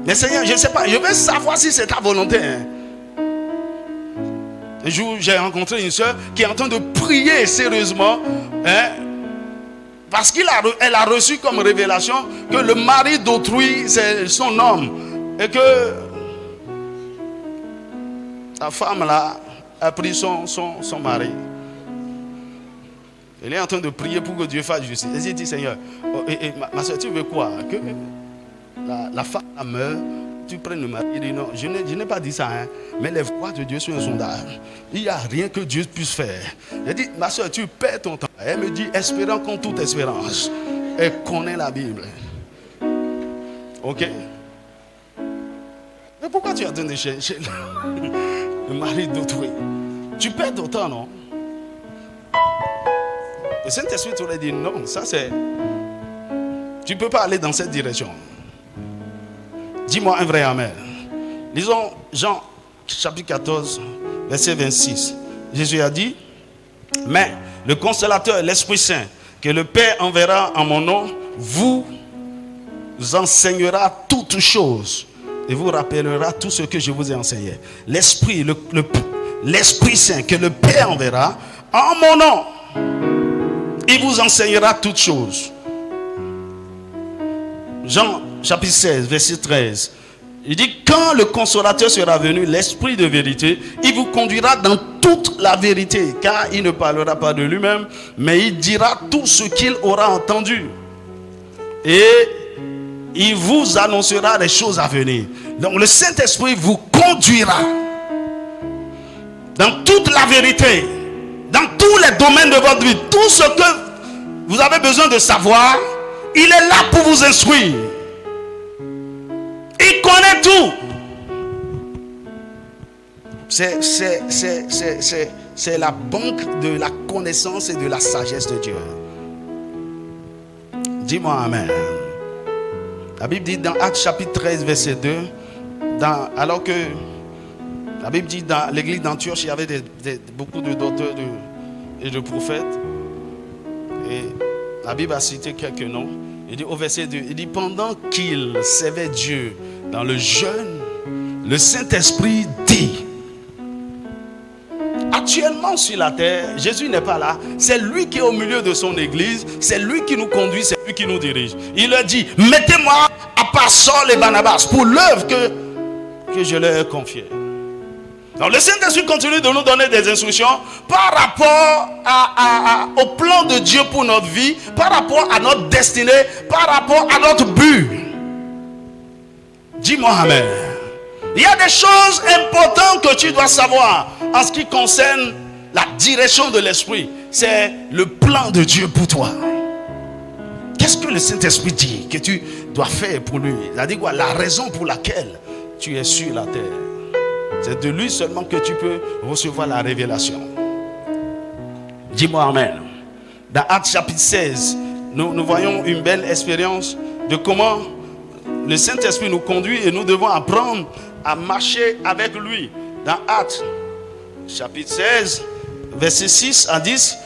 Mais Seigneur, je ne sais pas, je veux savoir si c'est ta volonté. Hein. Un jour, j'ai rencontré une soeur qui est en train de prier sérieusement, hein, parce qu'elle a reçu comme révélation que le mari d'autrui, c'est son homme. Et que la femme là a pris son mari. Elle est en train de prier pour que Dieu fasse justice. Elle s'est dit, Seigneur, ma soeur, tu veux quoi? Que la femme meurt, tu prennes le mari. Il dit, non, je n'ai pas dit ça, hein, mais les voies de Dieu sont insondables. Il n'y a rien que Dieu puisse faire. Elle dit, ma soeur, tu perds ton temps. Elle me dit, espérant contre toute espérance. Elle connaît la Bible. Ok? Mais pourquoi tu es en train de chercher le mari d'autrui? Tu perds ton temps, non? Le Saint-Esprit t'aurait dit, non, ça c'est... Tu ne peux pas aller dans cette direction. Dis-moi un vrai amen. Lisons Jean chapitre 14, verset 26. Jésus a dit, mais le consolateur, l'Esprit Saint, que le Père enverra en mon nom, vous enseignera toutes choses et vous rappellera tout ce que je vous ai enseigné. L'Esprit, l'Esprit Saint que le Père enverra en mon nom, il vous enseignera toutes choses. Jean chapitre 16, verset 13. Il dit, quand le consolateur sera venu, l'Esprit de vérité, il vous conduira dans toute la vérité, car il ne parlera pas de lui-même, mais il dira tout ce qu'il aura entendu. Et il vous annoncera les choses à venir. Donc le Saint-Esprit vous conduira dans toute la vérité, dans tous les domaines de votre vie. Tout ce que vous avez besoin de savoir, il est là pour vous instruire. Il connaît tout. C'est la banque de la connaissance et de la sagesse de Dieu. Dis-moi amen. La Bible dit dans Actes chapitre 13 verset 2, alors que la Bible dit dans l'église d'Antioche, il y avait beaucoup de docteurs et de prophètes. Et la Bible a cité quelques noms. Il dit au verset 2, il dit pendant qu'ils servaient Dieu dans le jeûne, le Saint-Esprit dit. Actuellement sur la terre, Jésus n'est pas là. C'est lui qui est au milieu de son église. C'est lui qui nous conduit, c'est lui qui nous dirige. Il leur dit, mettez-moi à part Saul et Barnabas pour l'œuvre que je leur ai confiée. Donc le Saint-Esprit continue de nous donner des instructions par rapport au plan de Dieu pour notre vie, par rapport à notre destinée, par rapport à notre but. Dis-moi amen. Il y a des choses importantes que tu dois savoir en ce qui concerne la direction de l'Esprit. C'est le plan de Dieu pour toi. qu'est-ce que le Saint-Esprit dit que tu dois faire pour lui? Il a dit quoi? La raison pour laquelle tu es sur la terre. C'est de lui seulement que tu peux recevoir la révélation. Dis-moi amen. Dans Actes chapitre 16, nous voyons une belle expérience de comment le Saint-Esprit nous conduit et nous devons apprendre à marcher avec lui. Dans Actes chapitre 16, versets 6 à 10,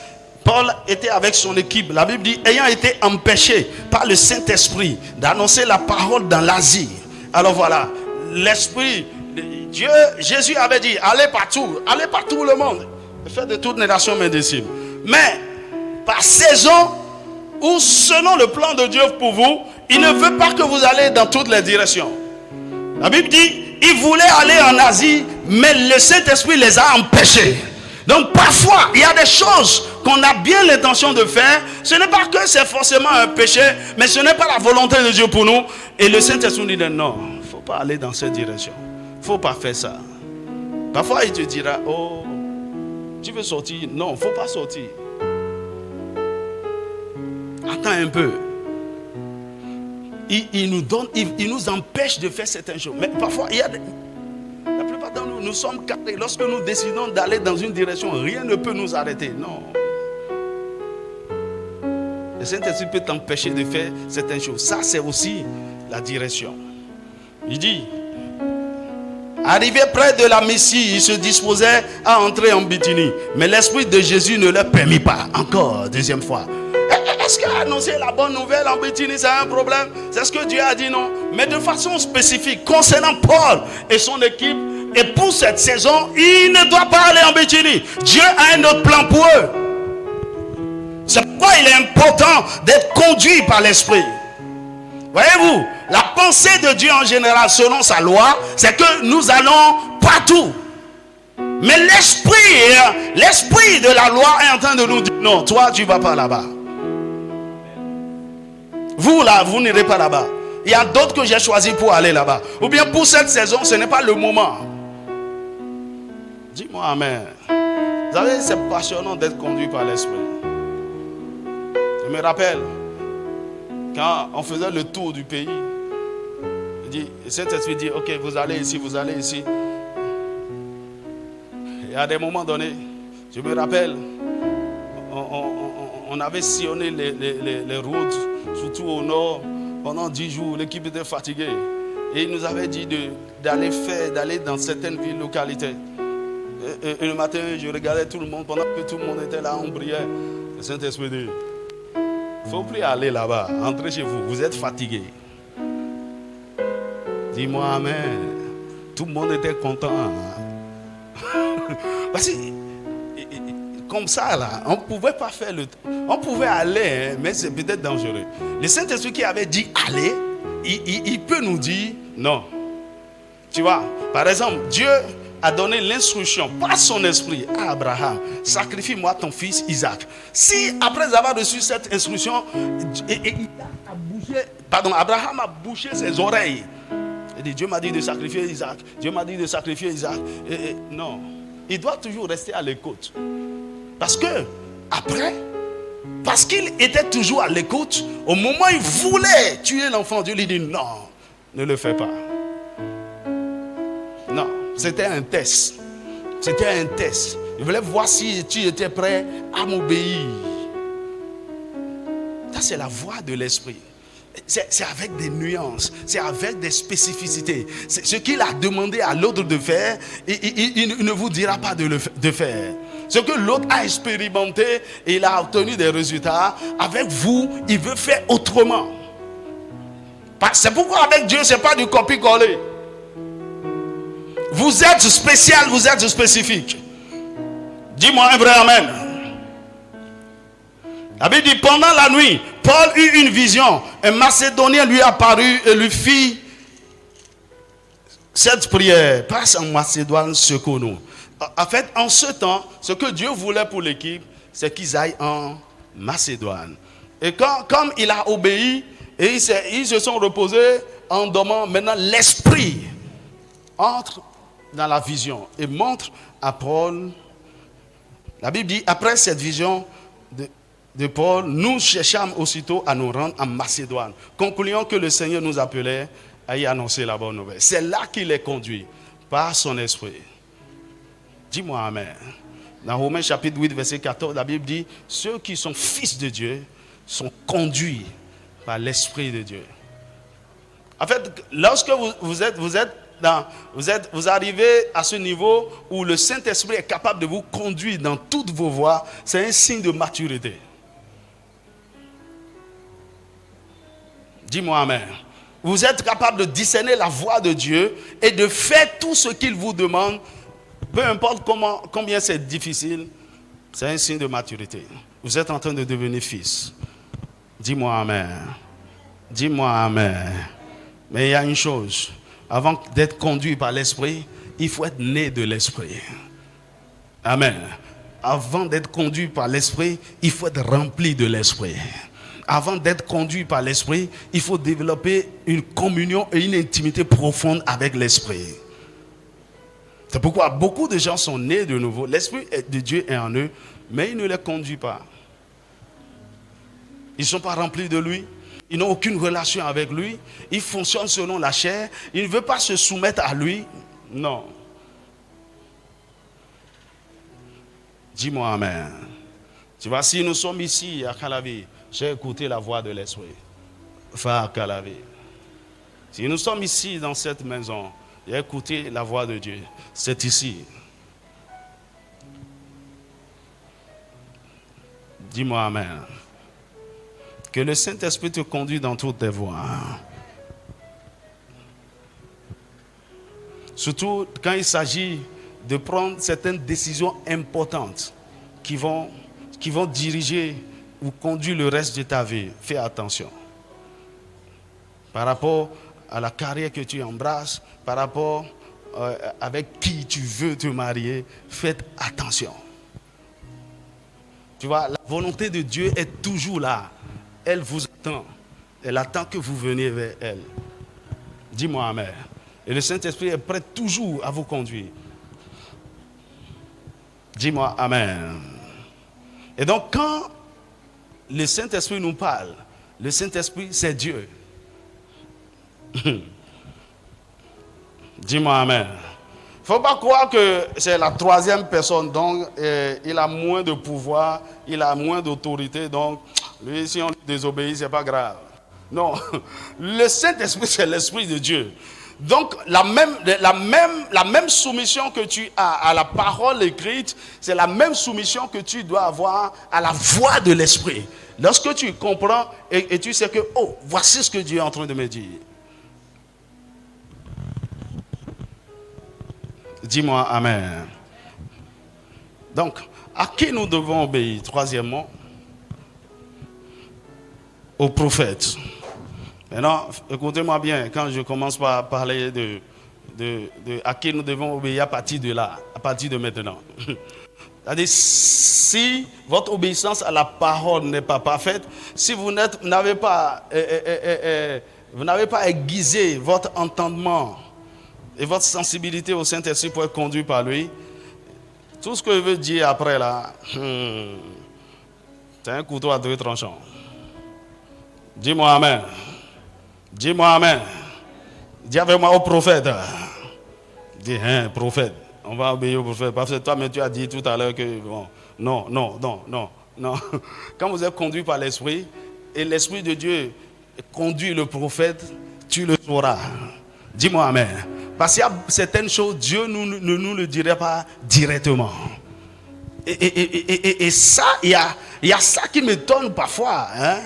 Paul était avec son équipe. La Bible dit, ayant été empêché par le Saint-Esprit d'annoncer la parole dans l'Asie. Alors voilà, l'Esprit, Dieu, Jésus avait dit, allez par tout le monde, faites de toutes les nations mes disciples. Mais par saison ou selon le plan de Dieu pour vous, il ne veut pas que vous allez dans toutes les directions. La Bible dit, ils voulaient aller en Asie, mais le Saint-Esprit les a empêchés. Donc parfois, il y a des choses qu'on a bien l'intention de faire. Ce n'est pas que c'est forcément un péché, mais ce n'est pas la volonté de Dieu pour nous. Et le Saint-Esprit nous dit non, il ne faut pas aller dans cette direction. Il ne faut pas faire ça. Parfois, il te dira, oh, tu veux sortir? Non, il ne faut pas sortir. Attends un peu. Il nous empêche de faire certaines choses. Mais parfois, la plupart d'entre nous sommes carrés. Lorsque nous décidons d'aller dans une direction, rien ne peut nous arrêter. Non. Le Saint-Esprit peut t'empêcher de faire certaines choses. Ça, c'est aussi la direction. Il dit, arrivé près de la Messie, il se disposait à entrer en Bithynie. Mais l'Esprit de Jésus ne leur permit pas. Encore, deuxième fois. Est-ce qu'annoncer la bonne nouvelle en Bithynie, c'est un problème? C'est ce que Dieu a dit, non? Mais de façon spécifique, concernant Paul et son équipe, et pour cette saison, il ne doit pas aller en Bithynie. Dieu a un autre plan pour eux. C'est pourquoi il est important d'être conduit par l'Esprit. Voyez-vous, la pensée de Dieu en général, selon sa loi, c'est que nous allons partout. Mais l'esprit de la loi est en train de nous dire, non, toi, tu ne vas pas là-bas. Vous là, vous n'irez pas là-bas. Il y a d'autres que j'ai choisi pour aller là-bas. Ou bien pour cette saison, ce n'est pas le moment. Dis-moi amen. Vous savez, c'est passionnant d'être conduit par l'Esprit. Je me rappelle, quand on faisait le tour du pays, le Saint-Esprit dit, ok, vous allez ici, vous allez ici. Et à des moments donnés, je me rappelle, on avait sillonné les routes, surtout au nord, pendant 10 jours. L'équipe était fatiguée. Et il nous avait dit d'aller dans certaines villes, localités. Et le matin, je regardais tout le monde, pendant que tout le monde était là, on priait. Le Saint-Esprit dit, il ne faut plus aller là-bas, entrez chez vous, vous êtes fatigués. Dis-moi amen. Tout le monde était content. Parce que, comme ça là, on ne pouvait pas faire le... On pouvait aller, mais c'est peut-être dangereux. Le Saint-Esprit qui avait dit aller, il peut nous dire non. Tu vois, par exemple, Dieu a donné l'instruction par son esprit à Abraham, sacrifie-moi ton fils Isaac. Si après avoir reçu cette instruction, Abraham a bouché ses oreilles. Il dit, Dieu m'a dit de sacrifier Isaac. Dieu m'a dit de sacrifier Isaac. Non, il doit toujours rester à l'écoute. Parce que, après, parce qu'il était toujours à l'écoute, au moment où il voulait tuer l'enfant, Dieu lui dit non, ne le fais pas. Non, c'était un test. C'était un test. Il voulait voir si tu étais prêt à m'obéir. Ça, c'est la voix de l'Esprit. C'est avec des nuances, c'est avec des spécificités. C'est ce qu'il a demandé à l'autre de faire, il ne vous dira pas de faire. Ce que l'autre a expérimenté et il a obtenu des résultats, avec vous, il veut faire autrement. C'est pourquoi avec Dieu, ce n'est pas du copier-coller. Vous êtes spécial, vous êtes spécifique. Dis-moi un vrai amen. La Bible dit, pendant la nuit, Paul eut une vision. Un Macédonien lui apparut et lui fit cette prière. Passe en Macédoine, secours-nous. En fait, en ce temps, ce que Dieu voulait pour l'équipe, c'est qu'ils aillent en Macédoine. Et comme il a obéi, et ils se sont reposés en dormant, maintenant l'Esprit entre dans la vision et montre à Paul. La Bible dit, après cette vision de de Paul, nous cherchâmes aussitôt à nous rendre en Macédoine, concluant que le Seigneur nous appelait à y annoncer la bonne nouvelle. C'est là qu'il est conduit, par son esprit. Dis-moi amen. Dans Romains chapitre 8, verset 14, la Bible dit, ceux qui sont fils de Dieu sont conduits par l'Esprit de Dieu. En fait, lorsque vous arrivez à ce niveau où le Saint-Esprit est capable de vous conduire dans toutes vos voies, c'est un signe de maturité. Dis-moi amen. Vous êtes capable de discerner la voix de Dieu et de faire tout ce qu'il vous demande, peu importe combien c'est difficile, c'est un signe de maturité. Vous êtes en train de devenir fils. Dis-moi amen. Dis-moi amen. Mais il y a une chose, avant d'être conduit par l'Esprit, il faut être né de l'Esprit. Amen. Avant d'être conduit par l'Esprit, il faut être rempli de l'Esprit. Avant d'être conduit par l'Esprit, il faut développer une communion et une intimité profonde avec l'Esprit. C'est pourquoi beaucoup de gens sont nés de nouveau. L'Esprit de Dieu est en eux, mais il ne les conduit pas. Ils ne sont pas remplis de lui. Ils n'ont aucune relation avec lui. Ils fonctionnent selon la chair. Ils ne veulent pas se soumettre à lui. Non. Dis-moi amen. Tu vois, si nous sommes ici à Calavi, j'ai écouté la voix de l'Esprit. Phare Calavi. Si nous sommes ici dans cette maison, j'ai écouté la voix de Dieu. C'est ici. Dis-moi amen. Que le Saint-Esprit te conduise dans toutes tes voies. Surtout quand il s'agit de prendre certaines décisions importantes qui vont diriger ou conduire le reste de ta vie. Fais attention. Par rapport à la carrière que tu embrasses, par rapport avec qui tu veux te marier, faites attention. Tu vois, la volonté de Dieu est toujours là. Elle vous attend. Elle attend que vous veniez vers elle. Dis-moi amen. Et le Saint-Esprit est prêt toujours à vous conduire. Dis-moi amen. Et donc quand le Saint-Esprit nous parle, le Saint-Esprit c'est Dieu. Dis-moi amen. Il ne faut pas croire que c'est la troisième personne, donc il a moins de pouvoir, il a moins d'autorité, donc lui, si on lui désobéit, ce n'est pas grave. Non, le Saint-Esprit, c'est l'Esprit de Dieu. Donc, la même soumission que tu as à la parole écrite, c'est la même soumission que tu dois avoir à la voix de l'Esprit. Lorsque tu comprends et tu sais que, oh, voici ce que Dieu est en train de me dire. Dis-moi amen. Donc, à qui nous devons obéir? Troisièmement, au prophète. Maintenant, écoutez-moi bien, quand je commence par parler de à qui nous devons obéir à partir de là, à partir de maintenant. C'est-à-dire, si votre obéissance à la parole n'est pas parfaite, si vous n'avez pas aiguisé votre entendement et votre sensibilité au Saint-Esprit pour être conduit par lui, tout ce que je veux dire après là, c'est un couteau à deux tranchants. Dis-moi amen. Dis-moi amen. Dis avec moi au prophète. Dis, prophète. On va obéir au prophète. Parce que toi-même tu as dit tout à l'heure que bon, non. Quand vous êtes conduit par l'Esprit, et l'Esprit de Dieu conduit le prophète, tu le sauras. Dis-moi amen. Parce qu'il y a certaines choses, Dieu ne nous le dirait pas directement. Et ça, il y a ça qui m'étonne parfois. Hein?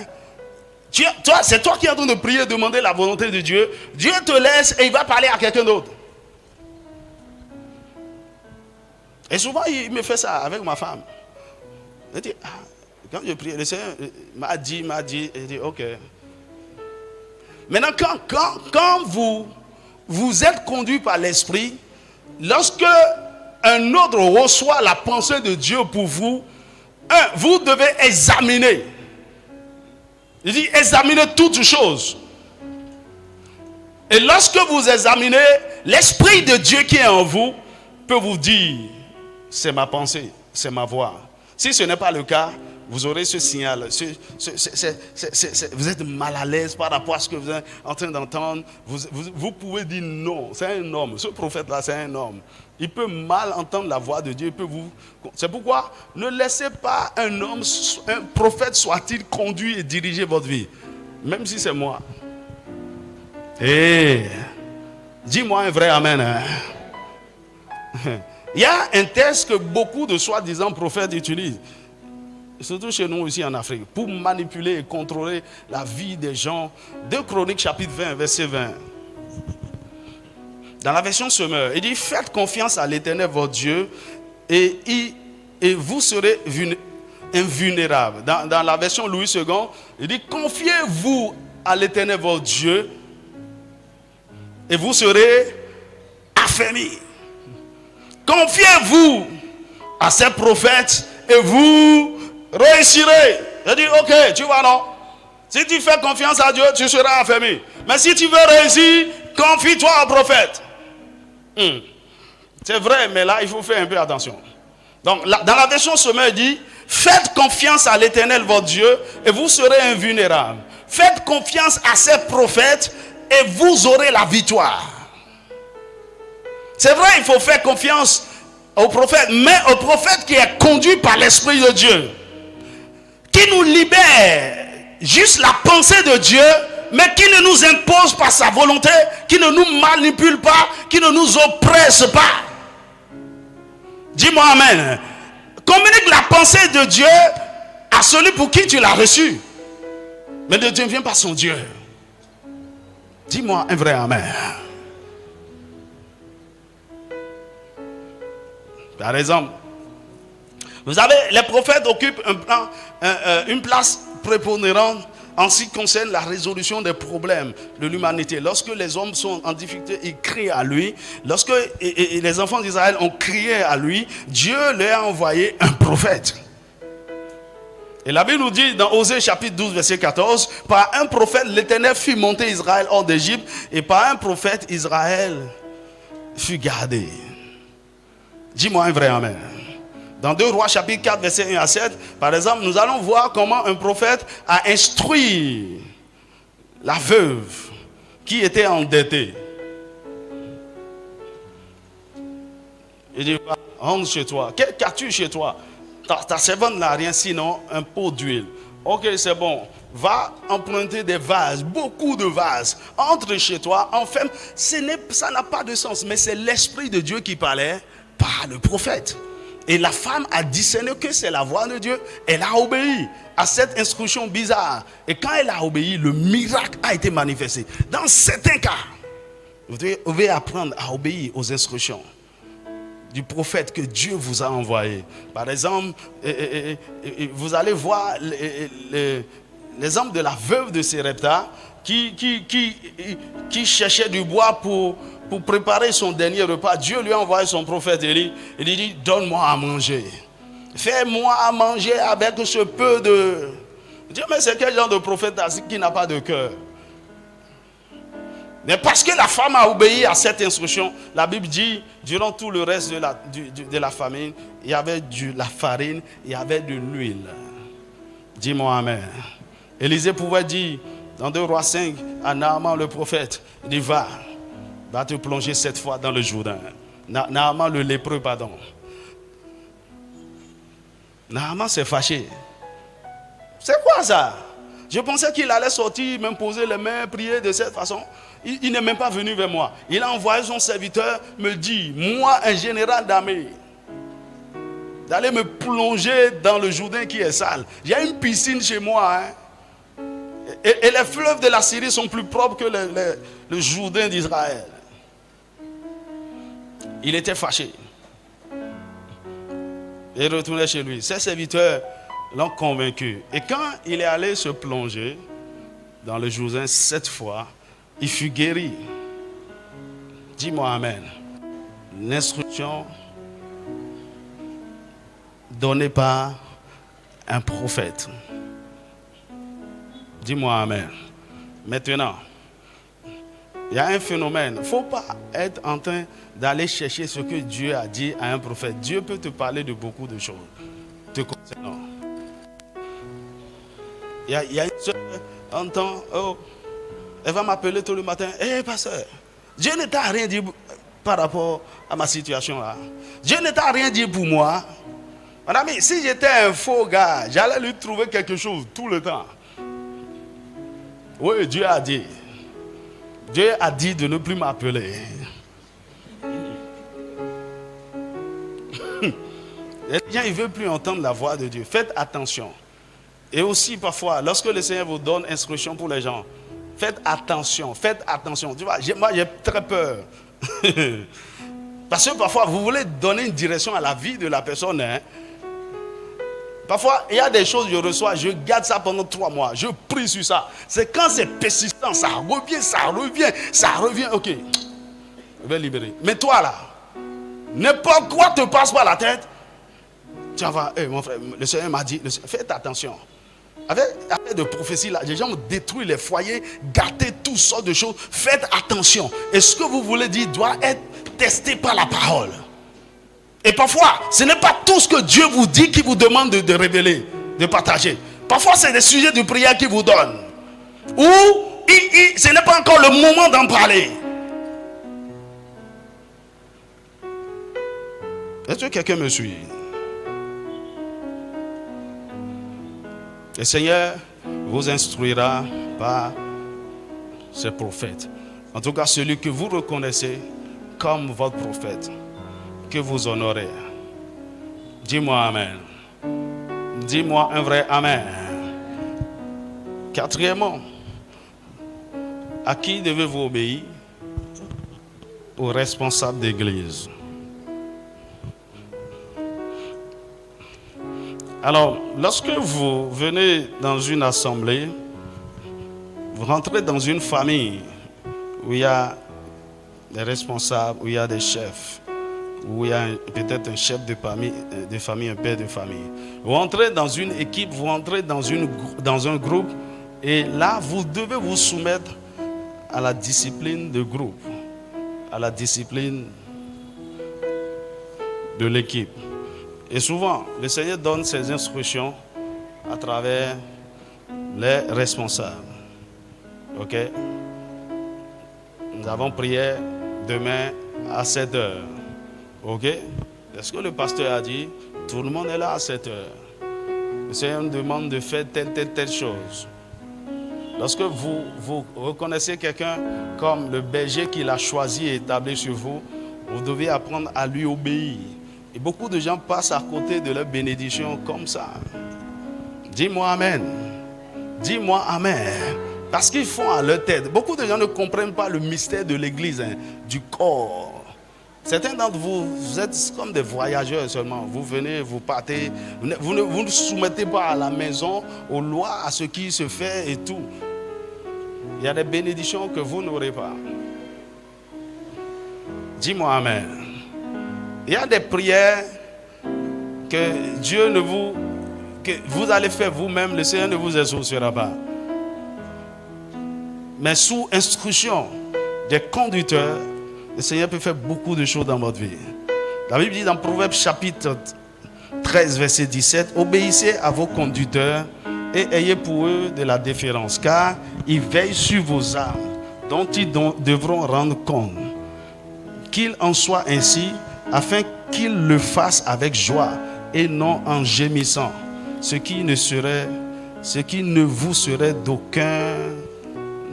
C'est toi qui es en train de prier, demander la volonté de Dieu. Dieu te laisse et il va parler à quelqu'un d'autre. Et souvent, il me fait ça avec ma femme. Il dit, quand je prie, le Seigneur m'a dit, il dit, ok. Maintenant, quand vous êtes conduit par l'Esprit, lorsque un autre reçoit la pensée de Dieu pour vous, vous devez examiner. Il dit, examinez toutes choses. Et lorsque vous examinez, l'Esprit de Dieu qui est en vous peut vous dire, c'est ma pensée, c'est ma voix. Si ce n'est pas le cas, vous aurez ce signal. Vous êtes mal à l'aise par rapport à ce que vous êtes en train d'entendre. Vous pouvez dire non, c'est un homme. Ce prophète-là, c'est un homme. Il peut mal entendre la voix de Dieu. C'est pourquoi ne laissez pas un homme, un prophète soit-il, conduire et diriger votre vie. Même si c'est moi. Dis-moi un vrai amen. Il y a un test que beaucoup de soi-disant prophètes utilisent, surtout chez nous ici en Afrique, pour manipuler et contrôler la vie des gens. 2 Chroniques chapitre 20, verset 20. Dans la version Semeur, il dit: faites confiance à l'Éternel votre Dieu et vous serez invulnérables. Dans la version Louis II, il dit: confiez-vous à l'Éternel votre Dieu et vous serez affermis. Confiez-vous à ces prophètes et vous réussirez. Je dis: ok, tu vois, non? Si tu fais confiance à Dieu, tu seras affermi. Mais si tu veux réussir, confie-toi au prophète. C'est vrai, mais là, il faut faire un peu attention. Donc, dans la version Semeur, il dit: faites confiance à l'Éternel, votre Dieu, et vous serez invulnérables. Faites confiance à ces prophètes, et vous aurez la victoire. C'est vrai, il faut faire confiance au prophète, mais au prophète qui est conduit par l'Esprit de Dieu, qui nous libère juste la pensée de Dieu, mais qui ne nous impose pas sa volonté, qui ne nous manipule pas, qui ne nous oppresse pas. Dis-moi amen. Communique la pensée de Dieu à celui pour qui tu l'as reçu, mais ne deviens pas son Dieu. Dis-moi un vrai amen. Par exemple, vous savez, les prophètes occupent une place prépondérante en ce qui concerne la résolution des problèmes de l'humanité. Lorsque les hommes sont en difficulté, ils crient à lui. Lorsque les enfants d'Israël ont crié à lui, Dieu leur a envoyé un prophète. Et la Bible nous dit dans Osée chapitre 12 verset 14: par un prophète l'Éternel fit monter Israël hors d'Égypte, et par un prophète Israël fut gardé. Dis-moi un vrai amen. Dans 2 Rois chapitre 4 verset 1 à 7, par exemple, nous allons voir comment un prophète a instruit la veuve qui était endettée. Il dit: rentre chez toi. Qu'as-tu chez toi? Ta servante n'a rien sinon un pot d'huile. Ok, c'est bon. Va emprunter des vases, beaucoup de vases. Entre chez toi, enferme. Ça n'a pas de sens, mais c'est l'Esprit de Dieu qui parlait par le prophète. Et la femme a discerné que c'est la voix de Dieu. Elle a obéi à cette instruction bizarre. Et quand elle a obéi, le miracle a été manifesté. Dans certains cas, vous devez apprendre à obéir aux instructions du prophète que Dieu vous a envoyé. Par exemple, vous allez voir l'exemple de la veuve de Sérepta qui cherchait du bois pour préparer son dernier repas. Dieu lui a envoyé son prophète Élie. Il lui dit: donne-moi à manger. Fais-moi à manger avec ce peu de... Dieu, mais c'est quel genre de prophète qui n'a pas de cœur? Mais parce que la femme a obéi à cette instruction, la Bible dit, durant tout le reste de la famine, il y avait de la farine, il y avait de l'huile. Dis-moi amen. Élisée pouvait dire, dans 2 Rois 5, à Naaman le prophète, il dit: va te plonger 7 fois dans le Jourdain. Naaman le lépreux, pardon. Naaman s'est fâché. C'est quoi ça? Je pensais qu'il allait sortir, m'imposer les mains, prier de cette façon. Il n'est même pas venu vers moi. Il a envoyé son serviteur me dire, moi, un général d'armée, d'aller me plonger dans le Jourdain qui est sale. Il y a une piscine chez moi. Et les fleuves de la Syrie sont plus propres que le Jourdain d'Israël. Il était fâché. Il retournait chez lui. Ses serviteurs l'ont convaincu. Et quand il est allé se plonger dans le Jourdain 7 fois, il fut guéri. Dis-moi amen. L'instruction donnée par un prophète. Dis-moi amen. Maintenant, il y a un phénomène. Il ne faut pas être en train d'aller chercher ce que Dieu a dit à un prophète. Dieu peut te parler de beaucoup de choses te concernant. Il y a une soeur, un temps, oh, elle va m'appeler tout le matin. Hé, pasteur, Dieu ne t'a rien dit par rapport à ma situation là. Dieu ne t'a rien dit pour moi. Mon ami, si j'étais un faux gars, j'allais lui trouver quelque chose tout le temps. Oui, Dieu a dit. Dieu a dit de ne plus m'appeler. Les gens, ils ne veulent plus entendre la voix de Dieu. Faites attention. Et aussi, parfois, lorsque le Seigneur vous donne instruction pour les gens, faites attention, faites attention. Tu vois, moi, j'ai très peur. Parce que parfois, vous voulez donner une direction à la vie de la personne. Hein? Parfois, il y a des choses que je reçois, je garde ça pendant 3 mois. Je prie sur ça. C'est quand c'est persistant, ça revient, ça revient, ça revient. Ok, je vais libérer. Mais toi là, n'importe quoi te passe par la tête. Tu vas, hey, mon frère, le Seigneur m'a dit, faites attention. Avec de prophéties là, les gens ont détruit les foyers, gâté toutes sortes de choses. Faites attention. Et ce que vous voulez dire doit être testé par la parole. Et parfois, ce n'est pas tout ce que Dieu vous dit qui vous demande de révéler, de partager. Parfois, c'est des sujets de prière qu'il vous donne. Ou ce n'est pas encore le moment d'en parler. Est-ce que quelqu'un me suit? Le Seigneur vous instruira par ses prophètes. En tout cas, celui que vous reconnaissez comme votre prophète, que vous honorez. Dis-moi Amen. Dis-moi un vrai Amen. Quatrièmement, à qui devez-vous obéir? Aux responsables d'église. Alors, lorsque vous venez dans une assemblée, vous rentrez dans une famille où il y a des responsables, où il y a des chefs, où il y a peut-être un chef de famille, un père de famille. Vous entrez dans une équipe, vous entrez dans un groupe, et là, vous devez vous soumettre à la discipline de groupe, à la discipline de l'équipe. Et souvent, le Seigneur donne ses instructions à travers les responsables. Ok? Nous avons prié demain à 7h. Ok? Est-ce que le pasteur a dit, tout le monde est là à 7h. Le Seigneur nous demande de faire telle chose. Lorsque vous reconnaissez quelqu'un comme le berger qu'il a choisi et établi sur vous, vous devez apprendre à lui obéir. Et beaucoup de gens passent à côté de leur bénédiction comme ça. Dis-moi Amen. Dis-moi Amen. Parce qu'ils font à leur tête. Beaucoup de gens ne comprennent pas le mystère de l'église, du corps. Certains d'entre vous, vous êtes comme des voyageurs seulement. Vous venez, vous partez. Vous ne soumettez pas à la maison, aux lois, à ce qui se fait et tout. Il y a des bénédictions que vous n'aurez pas. Dis-moi Amen. Il y a des prières que Dieu que vous allez faire vous-même, le Seigneur ne vous exaucera pas. Mais sous instruction des conducteurs, le Seigneur peut faire beaucoup de choses dans votre vie. La Bible dit dans Proverbes chapitre 13, verset 17, obéissez à vos conducteurs et ayez pour eux de la déférence, car ils veillent sur vos âmes, dont ils devront rendre compte. Qu'il en soit ainsi, afin qu'ils le fassent avec joie et non en gémissant, ce qui ne vous serait d'aucun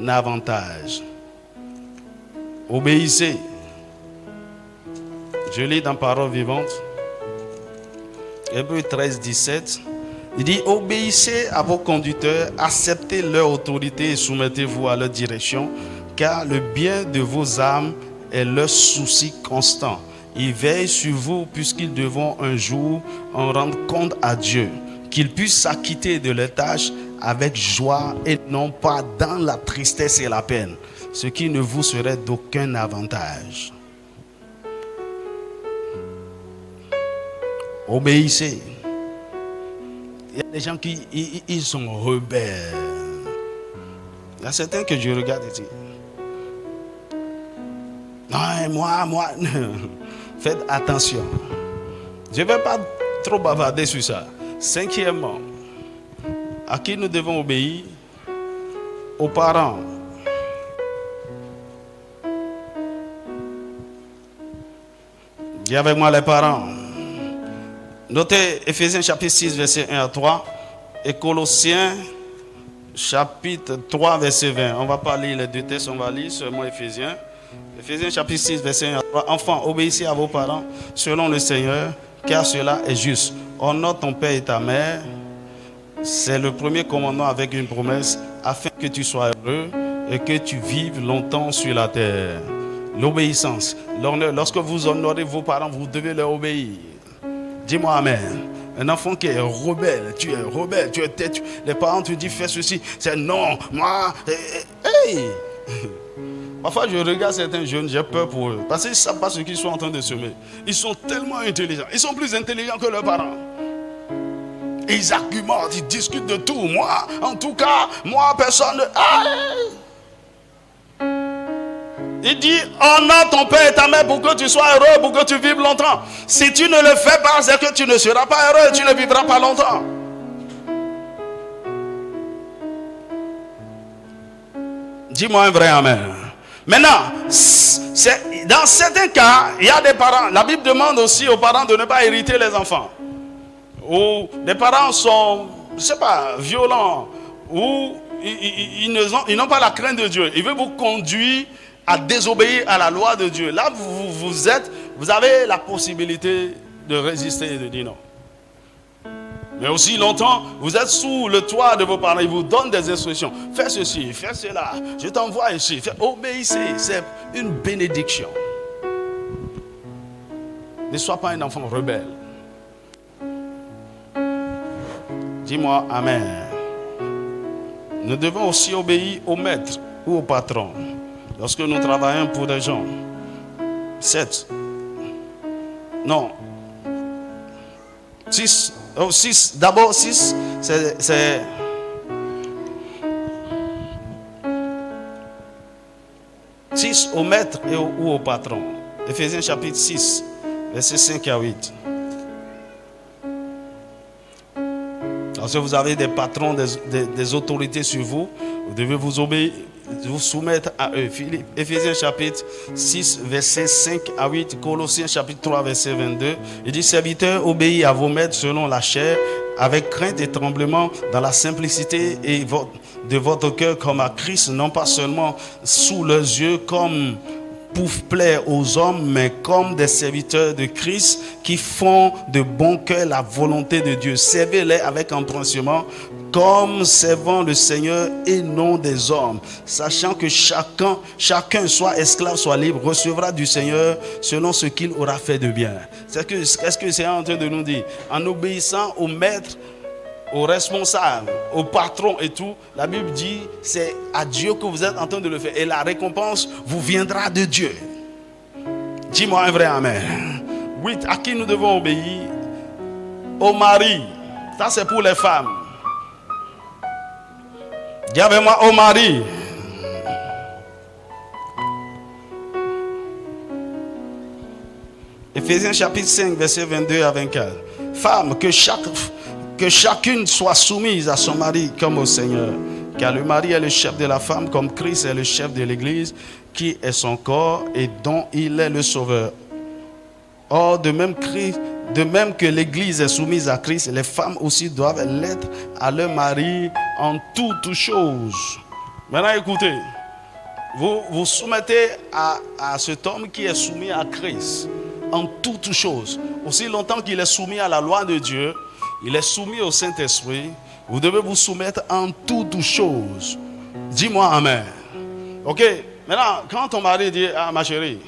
avantage. Obéissez. Je lis dans Parole vivante, Hébreux 13, 17. Il dit, obéissez à vos conducteurs, acceptez leur autorité et soumettez-vous à leur direction, car le bien de vos âmes est leur souci constant. Ils veillent sur vous puisqu'ils devront un jour en rendre compte à Dieu, qu'ils puissent s'acquitter de leurs tâches avec joie et non pas dans la tristesse et la peine, ce qui ne vous serait d'aucun avantage. Obéissez. Il y a des gens qui ils sont rebelles. Il y a certains que je regarde ici. Non, moi. Faites attention. Je ne vais pas trop bavarder sur ça. Cinquièmement, À qui nous devons obéir? Aux parents. Dis avec moi les parents. Notez Éphésiens chapitre 6, verset 1 à 3 et Colossiens chapitre 3, verset 20. On ne va pas lire les deux textes, on va lire seulement Éphésiens. Éphésiens chapitre 6, verset 1 à 3. Enfants, obéissez à vos parents selon le Seigneur, car cela est juste. Honore ton père et ta mère. C'est le premier commandement avec une promesse, afin que tu sois heureux et que tu vives longtemps sur la terre. L'obéissance, l'honneur. Lorsque vous honorez vos parents, vous devez leur obéir. Dis-moi amen. Un enfant qui est rebelle, tu es rebelle, tu es têtu. Les parents te disent fais ceci, c'est non, moi. Hey! Parfois je regarde certains jeunes, j'ai peur pour eux. Parce qu'ils ne savent pas ce qu'ils sont en train de semer. Ils sont tellement intelligents. Ils sont plus intelligents que leurs parents. Ils argumentent, ils discutent de tout. Moi, en tout cas, moi, personne ne... Il dit, honore ton père et ta mère pour que tu sois heureux, pour que tu vives longtemps. Si tu ne le fais pas, c'est que tu ne seras pas heureux, tu ne vivras pas longtemps. Dis-moi un vrai amen. Maintenant, dans certains cas, il y a des parents. La Bible demande aussi aux parents de ne pas hériter les enfants. Ou les parents sont, je ne sais pas, violents. Ou ils n'ont pas la crainte de Dieu. Ils veulent vous conduire à désobéir à la loi de Dieu. Là, vous avez la possibilité de résister et de dire non. Mais aussi longtemps, vous êtes sous le toit de vos parents, ils vous donnent des instructions. Fais ceci, fais cela, je t'envoie ici. Obéissez, c'est une bénédiction. Ne sois pas un enfant rebelle. Dis-moi amen. Nous devons aussi obéir au maître ou au patron. Lorsque nous travaillons pour des gens. 7. Non. 6. Oh, 6. D'abord 6. C'est 6 au maître ou au patron. Éphésiens chapitre 6, versets 5 à 8. Lorsque vous avez des patrons, des autorités sur vous, vous devez vous obéir, vous soumettre à eux. Éphésiens chapitre 6, versets 5 à 8. Colossiens chapitre 3, verset 22. Il dit, serviteurs, obéissez à vos maîtres selon la chair, avec crainte et tremblement, dans la simplicité de votre cœur comme à Christ, non pas seulement sous leurs yeux comme pour plaire aux hommes, mais comme des serviteurs de Christ qui font de bon cœur la volonté de Dieu. Servez-les avec empressement, comme servant le Seigneur et non des hommes, sachant que chacun, soit esclave, soit libre, recevra du Seigneur selon ce qu'il aura fait de bien. Qu'est-ce que c'est en train de nous dire? En obéissant au maître, aux responsables, aux patrons et tout, la Bible dit, c'est à Dieu que vous êtes en train de le faire. Et la récompense vous viendra de Dieu. Dis-moi un vrai amen. 8. À qui nous devons obéir? Au mari. Ça c'est pour les femmes. Dis avec moi, au mari. Éphésiens chapitre 5, verset 22 à 24. Femme, que chacune soit soumise à son mari comme au Seigneur. Car le mari est le chef de la femme, comme Christ est le chef de l'Église, qui est son corps et dont il est le sauveur. Or, de même que l'Église est soumise à Christ, les femmes aussi doivent l'être à leur mari en toutes choses. Maintenant, écoutez, vous soumettez à cet homme qui est soumis à Christ en toutes choses. Aussi longtemps qu'il est soumis à la loi de Dieu, il est soumis au Saint-Esprit. Vous devez vous soumettre en toutes choses. Dis-moi amen. Ok. Maintenant, quand ton mari dit, ah ma chérie,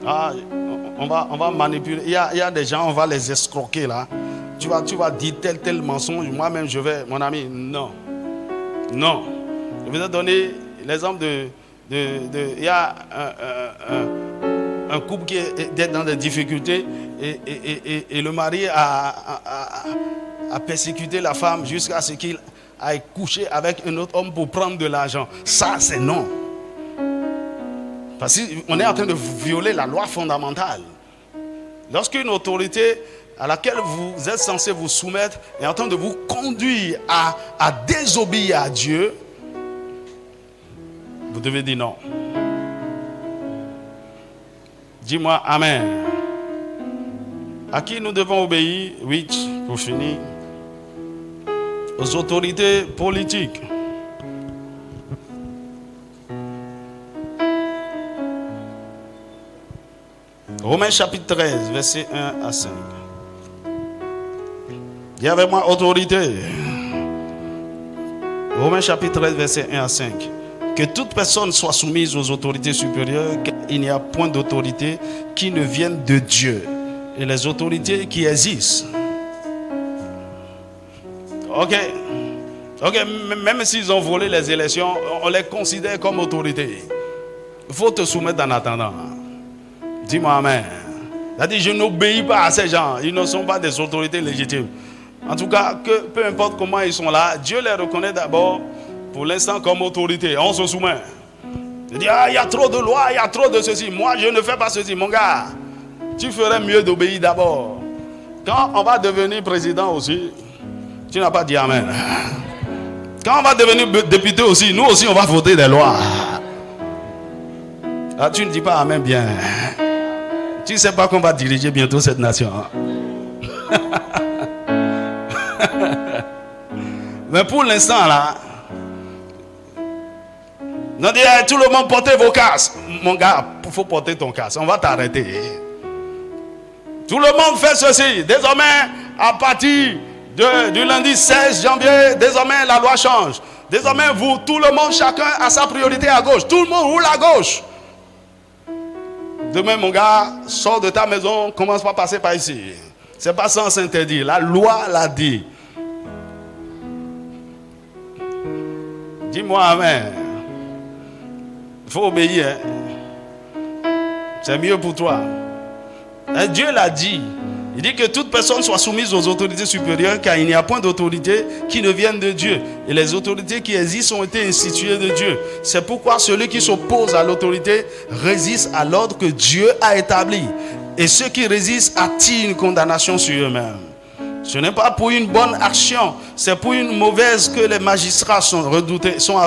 on va manipuler. Il y a des gens, on va les escroquer là. Tu vas dire tel mensonge. Moi-même, mon ami, non. Non. Je vous ai donné l'exemple il y a un couple qui est dans des difficultés et le mari a persécuté la femme jusqu'à ce qu'il aille coucher avec un autre homme pour prendre de l'argent. Ça, c'est non. Parce qu'on est en train de violer la loi fondamentale. Lorsqu'une autorité à laquelle vous êtes censé vous soumettre est en train de vous conduire à désobéir à Dieu, vous devez dire non. Dis-moi Amen. À qui nous devons obéir? Oui, pour finir. Aux autorités politiques. Romains chapitre 13, verset 1 à 5. Dis avec moi autorité. Romains chapitre 13, verset 1 à 5. Que toute personne soit soumise aux autorités supérieures, car il n'y a point d'autorité qui ne vienne de Dieu. Et les autorités qui existent. Ok, même s'ils ont volé les élections, on les considère comme autorités. Il faut te soumettre en attendant. Dis-moi Amen. C'est-à-dire, je n'obéis pas à ces gens. Ils ne sont pas des autorités légitimes. En tout cas, que peu importe comment ils sont là, Dieu les reconnaît d'abord, pour l'instant, comme autorité. On se soumet. Il dit, il y a trop de lois, il y a trop de ceci. Moi, je ne fais pas ceci. Mon gars, tu ferais mieux d'obéir d'abord. Quand on va devenir président aussi, tu n'as pas dit Amen. Quand on va devenir député aussi, nous aussi, on va voter des lois. Ah, tu ne dis pas Amen bien. Tu ne sais pas qu'on va diriger bientôt cette nation. Mais pour l'instant là, on dit tout le monde portez vos casques. Mon gars, il faut porter ton casque. On va t'arrêter. Tout le monde fait ceci. Désormais, à partir du lundi 16 janvier, désormais la loi change. Désormais, vous, tout le monde, chacun a sa priorité à gauche. Tout le monde roule à gauche. Demain, mon gars, sors de ta maison, commence pas à passer par ici. C'est pas sans s'interdire. La loi l'a dit. Dis-moi Amen. Il faut obéir. Hein? C'est mieux pour toi. Et Dieu l'a dit. Il dit que toute personne soit soumise aux autorités supérieures, car il n'y a point d'autorité qui ne vienne de Dieu. Et les autorités qui existent ont été instituées de Dieu. C'est pourquoi celui qui s'oppose à l'autorité résiste à l'ordre que Dieu a établi. Et ceux qui résistent attirent une condamnation sur eux-mêmes. Ce n'est pas pour une bonne action, c'est pour une mauvaise que les magistrats sont à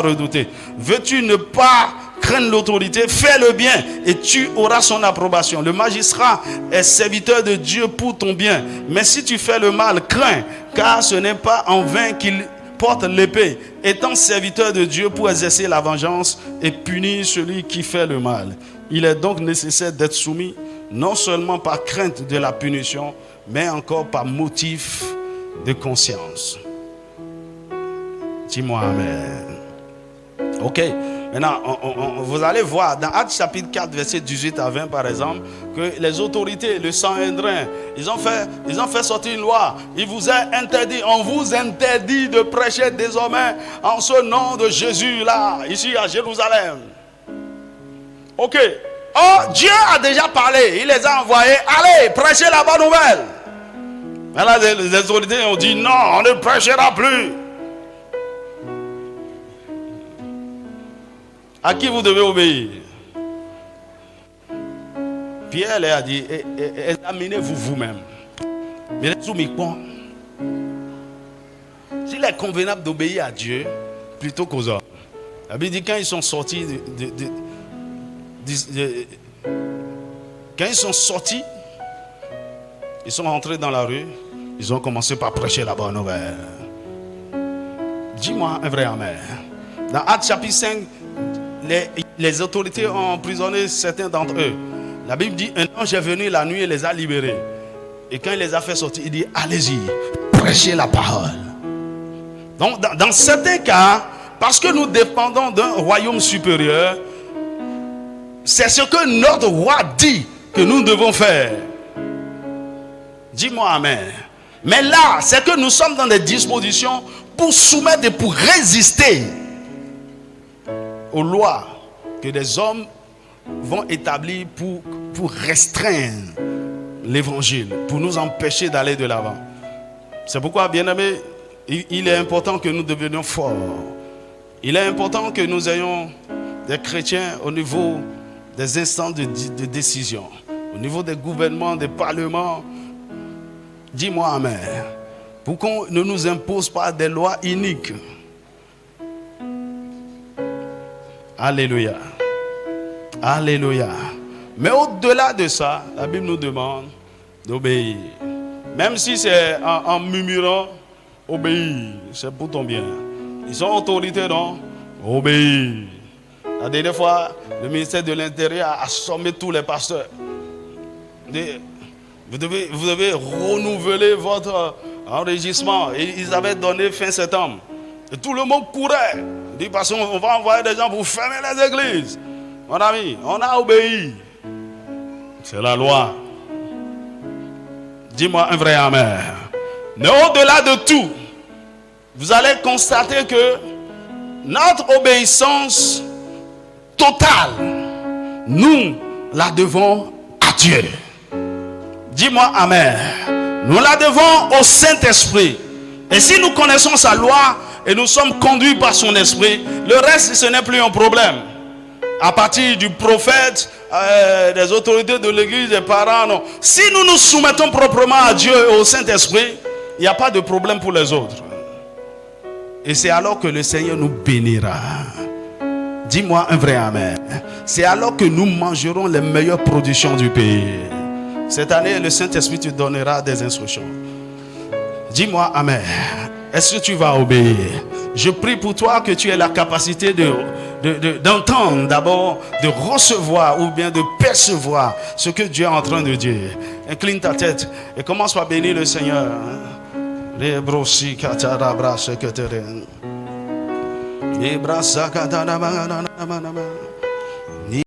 redouter. Veux-tu ne pas craindre l'autorité, fais le bien et tu auras son approbation. Le magistrat est serviteur de Dieu pour ton bien. Mais si tu fais le mal, crains, car ce n'est pas en vain qu'il porte l'épée, étant serviteur de Dieu pour exercer la vengeance et punir celui qui fait le mal. Il est donc nécessaire d'être soumis, non seulement par crainte de la punition, mais encore par motif de conscience. Dis-moi Amen. Ok. Maintenant, vous allez voir dans Actes chapitre 4, verset 18 à 20 par exemple, que les autorités, le Sanhédrin, ils ont fait sortir une loi. Il vous est interdit, on vous interdit de prêcher désormais en ce nom de Jésus là, ici à Jérusalem. Ok. Oh, Dieu a déjà parlé, il les a envoyés. Allez, prêchez la bonne nouvelle. Mais là, les autorités ont dit non, on ne prêchera plus. À qui vous devez obéir? Pierre leur a dit, examinez-vous vous-même. Mais les soumis quoi? S'il est convenable d'obéir à Dieu plutôt qu'aux hommes. La Bible dit quand ils sont sortis quand ils sont sortis, ils sont rentrés dans la rue, ils ont commencé par prêcher la bonne nouvelle. Dis-moi un vrai Amen. Dans Actes chapitre 5, les autorités ont emprisonné certains d'entre eux. La Bible dit, un ange est venu la nuit et les a libérés. Et quand il les a fait sortir, il dit, allez-y, prêchez la parole. Donc dans certains cas, parce que nous dépendons d'un royaume supérieur, c'est ce que notre roi dit que nous devons faire. Dis-moi Amen. Mais là, c'est que nous sommes dans des dispositions pour soumettre et pour résister aux lois que des hommes vont établir pour restreindre l'évangile, pour nous empêcher d'aller de l'avant. C'est pourquoi, bien-aimés, il est important que nous devenions forts. Il est important que nous ayons des chrétiens au niveau des instances de décision, au niveau des gouvernements, des parlements, Dis-moi amen. Pour qu'on ne nous impose pas des lois iniques. Alléluia. Alléluia. Mais au-delà de ça, la Bible nous demande d'obéir. Même si c'est en murmurant, obéir. C'est pour ton bien. Ils sont autorité, non? Obéir. La dernière fois, le ministère de l'Intérieur a assommé tous les pasteurs. Vous devez renouveler votre enregistrement. Et ils avaient donné fin septembre. Et tout le monde courait. Il dit, parce qu'on va envoyer des gens pour fermer les églises. Mon ami, on a obéi. C'est la loi. Dis-moi un vrai amen. Mais au-delà de tout, vous allez constater que notre obéissance totale, nous la devons à Dieu. Dis-moi amen. Nous la devons au Saint-Esprit. Et si nous connaissons sa loi et nous sommes conduits par son esprit, le reste ce n'est plus un problème. À partir du prophète, des autorités de l'église, des parents, non. Si nous nous soumettons proprement à Dieu et au Saint-Esprit, il n'y a pas de problème pour les autres. Et c'est alors que le Seigneur nous bénira. Dis-moi un vrai amen. C'est alors que nous mangerons les meilleures productions du pays. Cette année, le Saint-Esprit te donnera des instructions. Dis-moi amen. Est-ce que tu vas obéir? Je prie pour toi que tu aies la capacité d'entendre d'abord, de recevoir ou bien de percevoir ce que Dieu est en train de dire. Incline ta tête et commence par bénir le Seigneur. Les brossis katarabra secrétaires. Les bras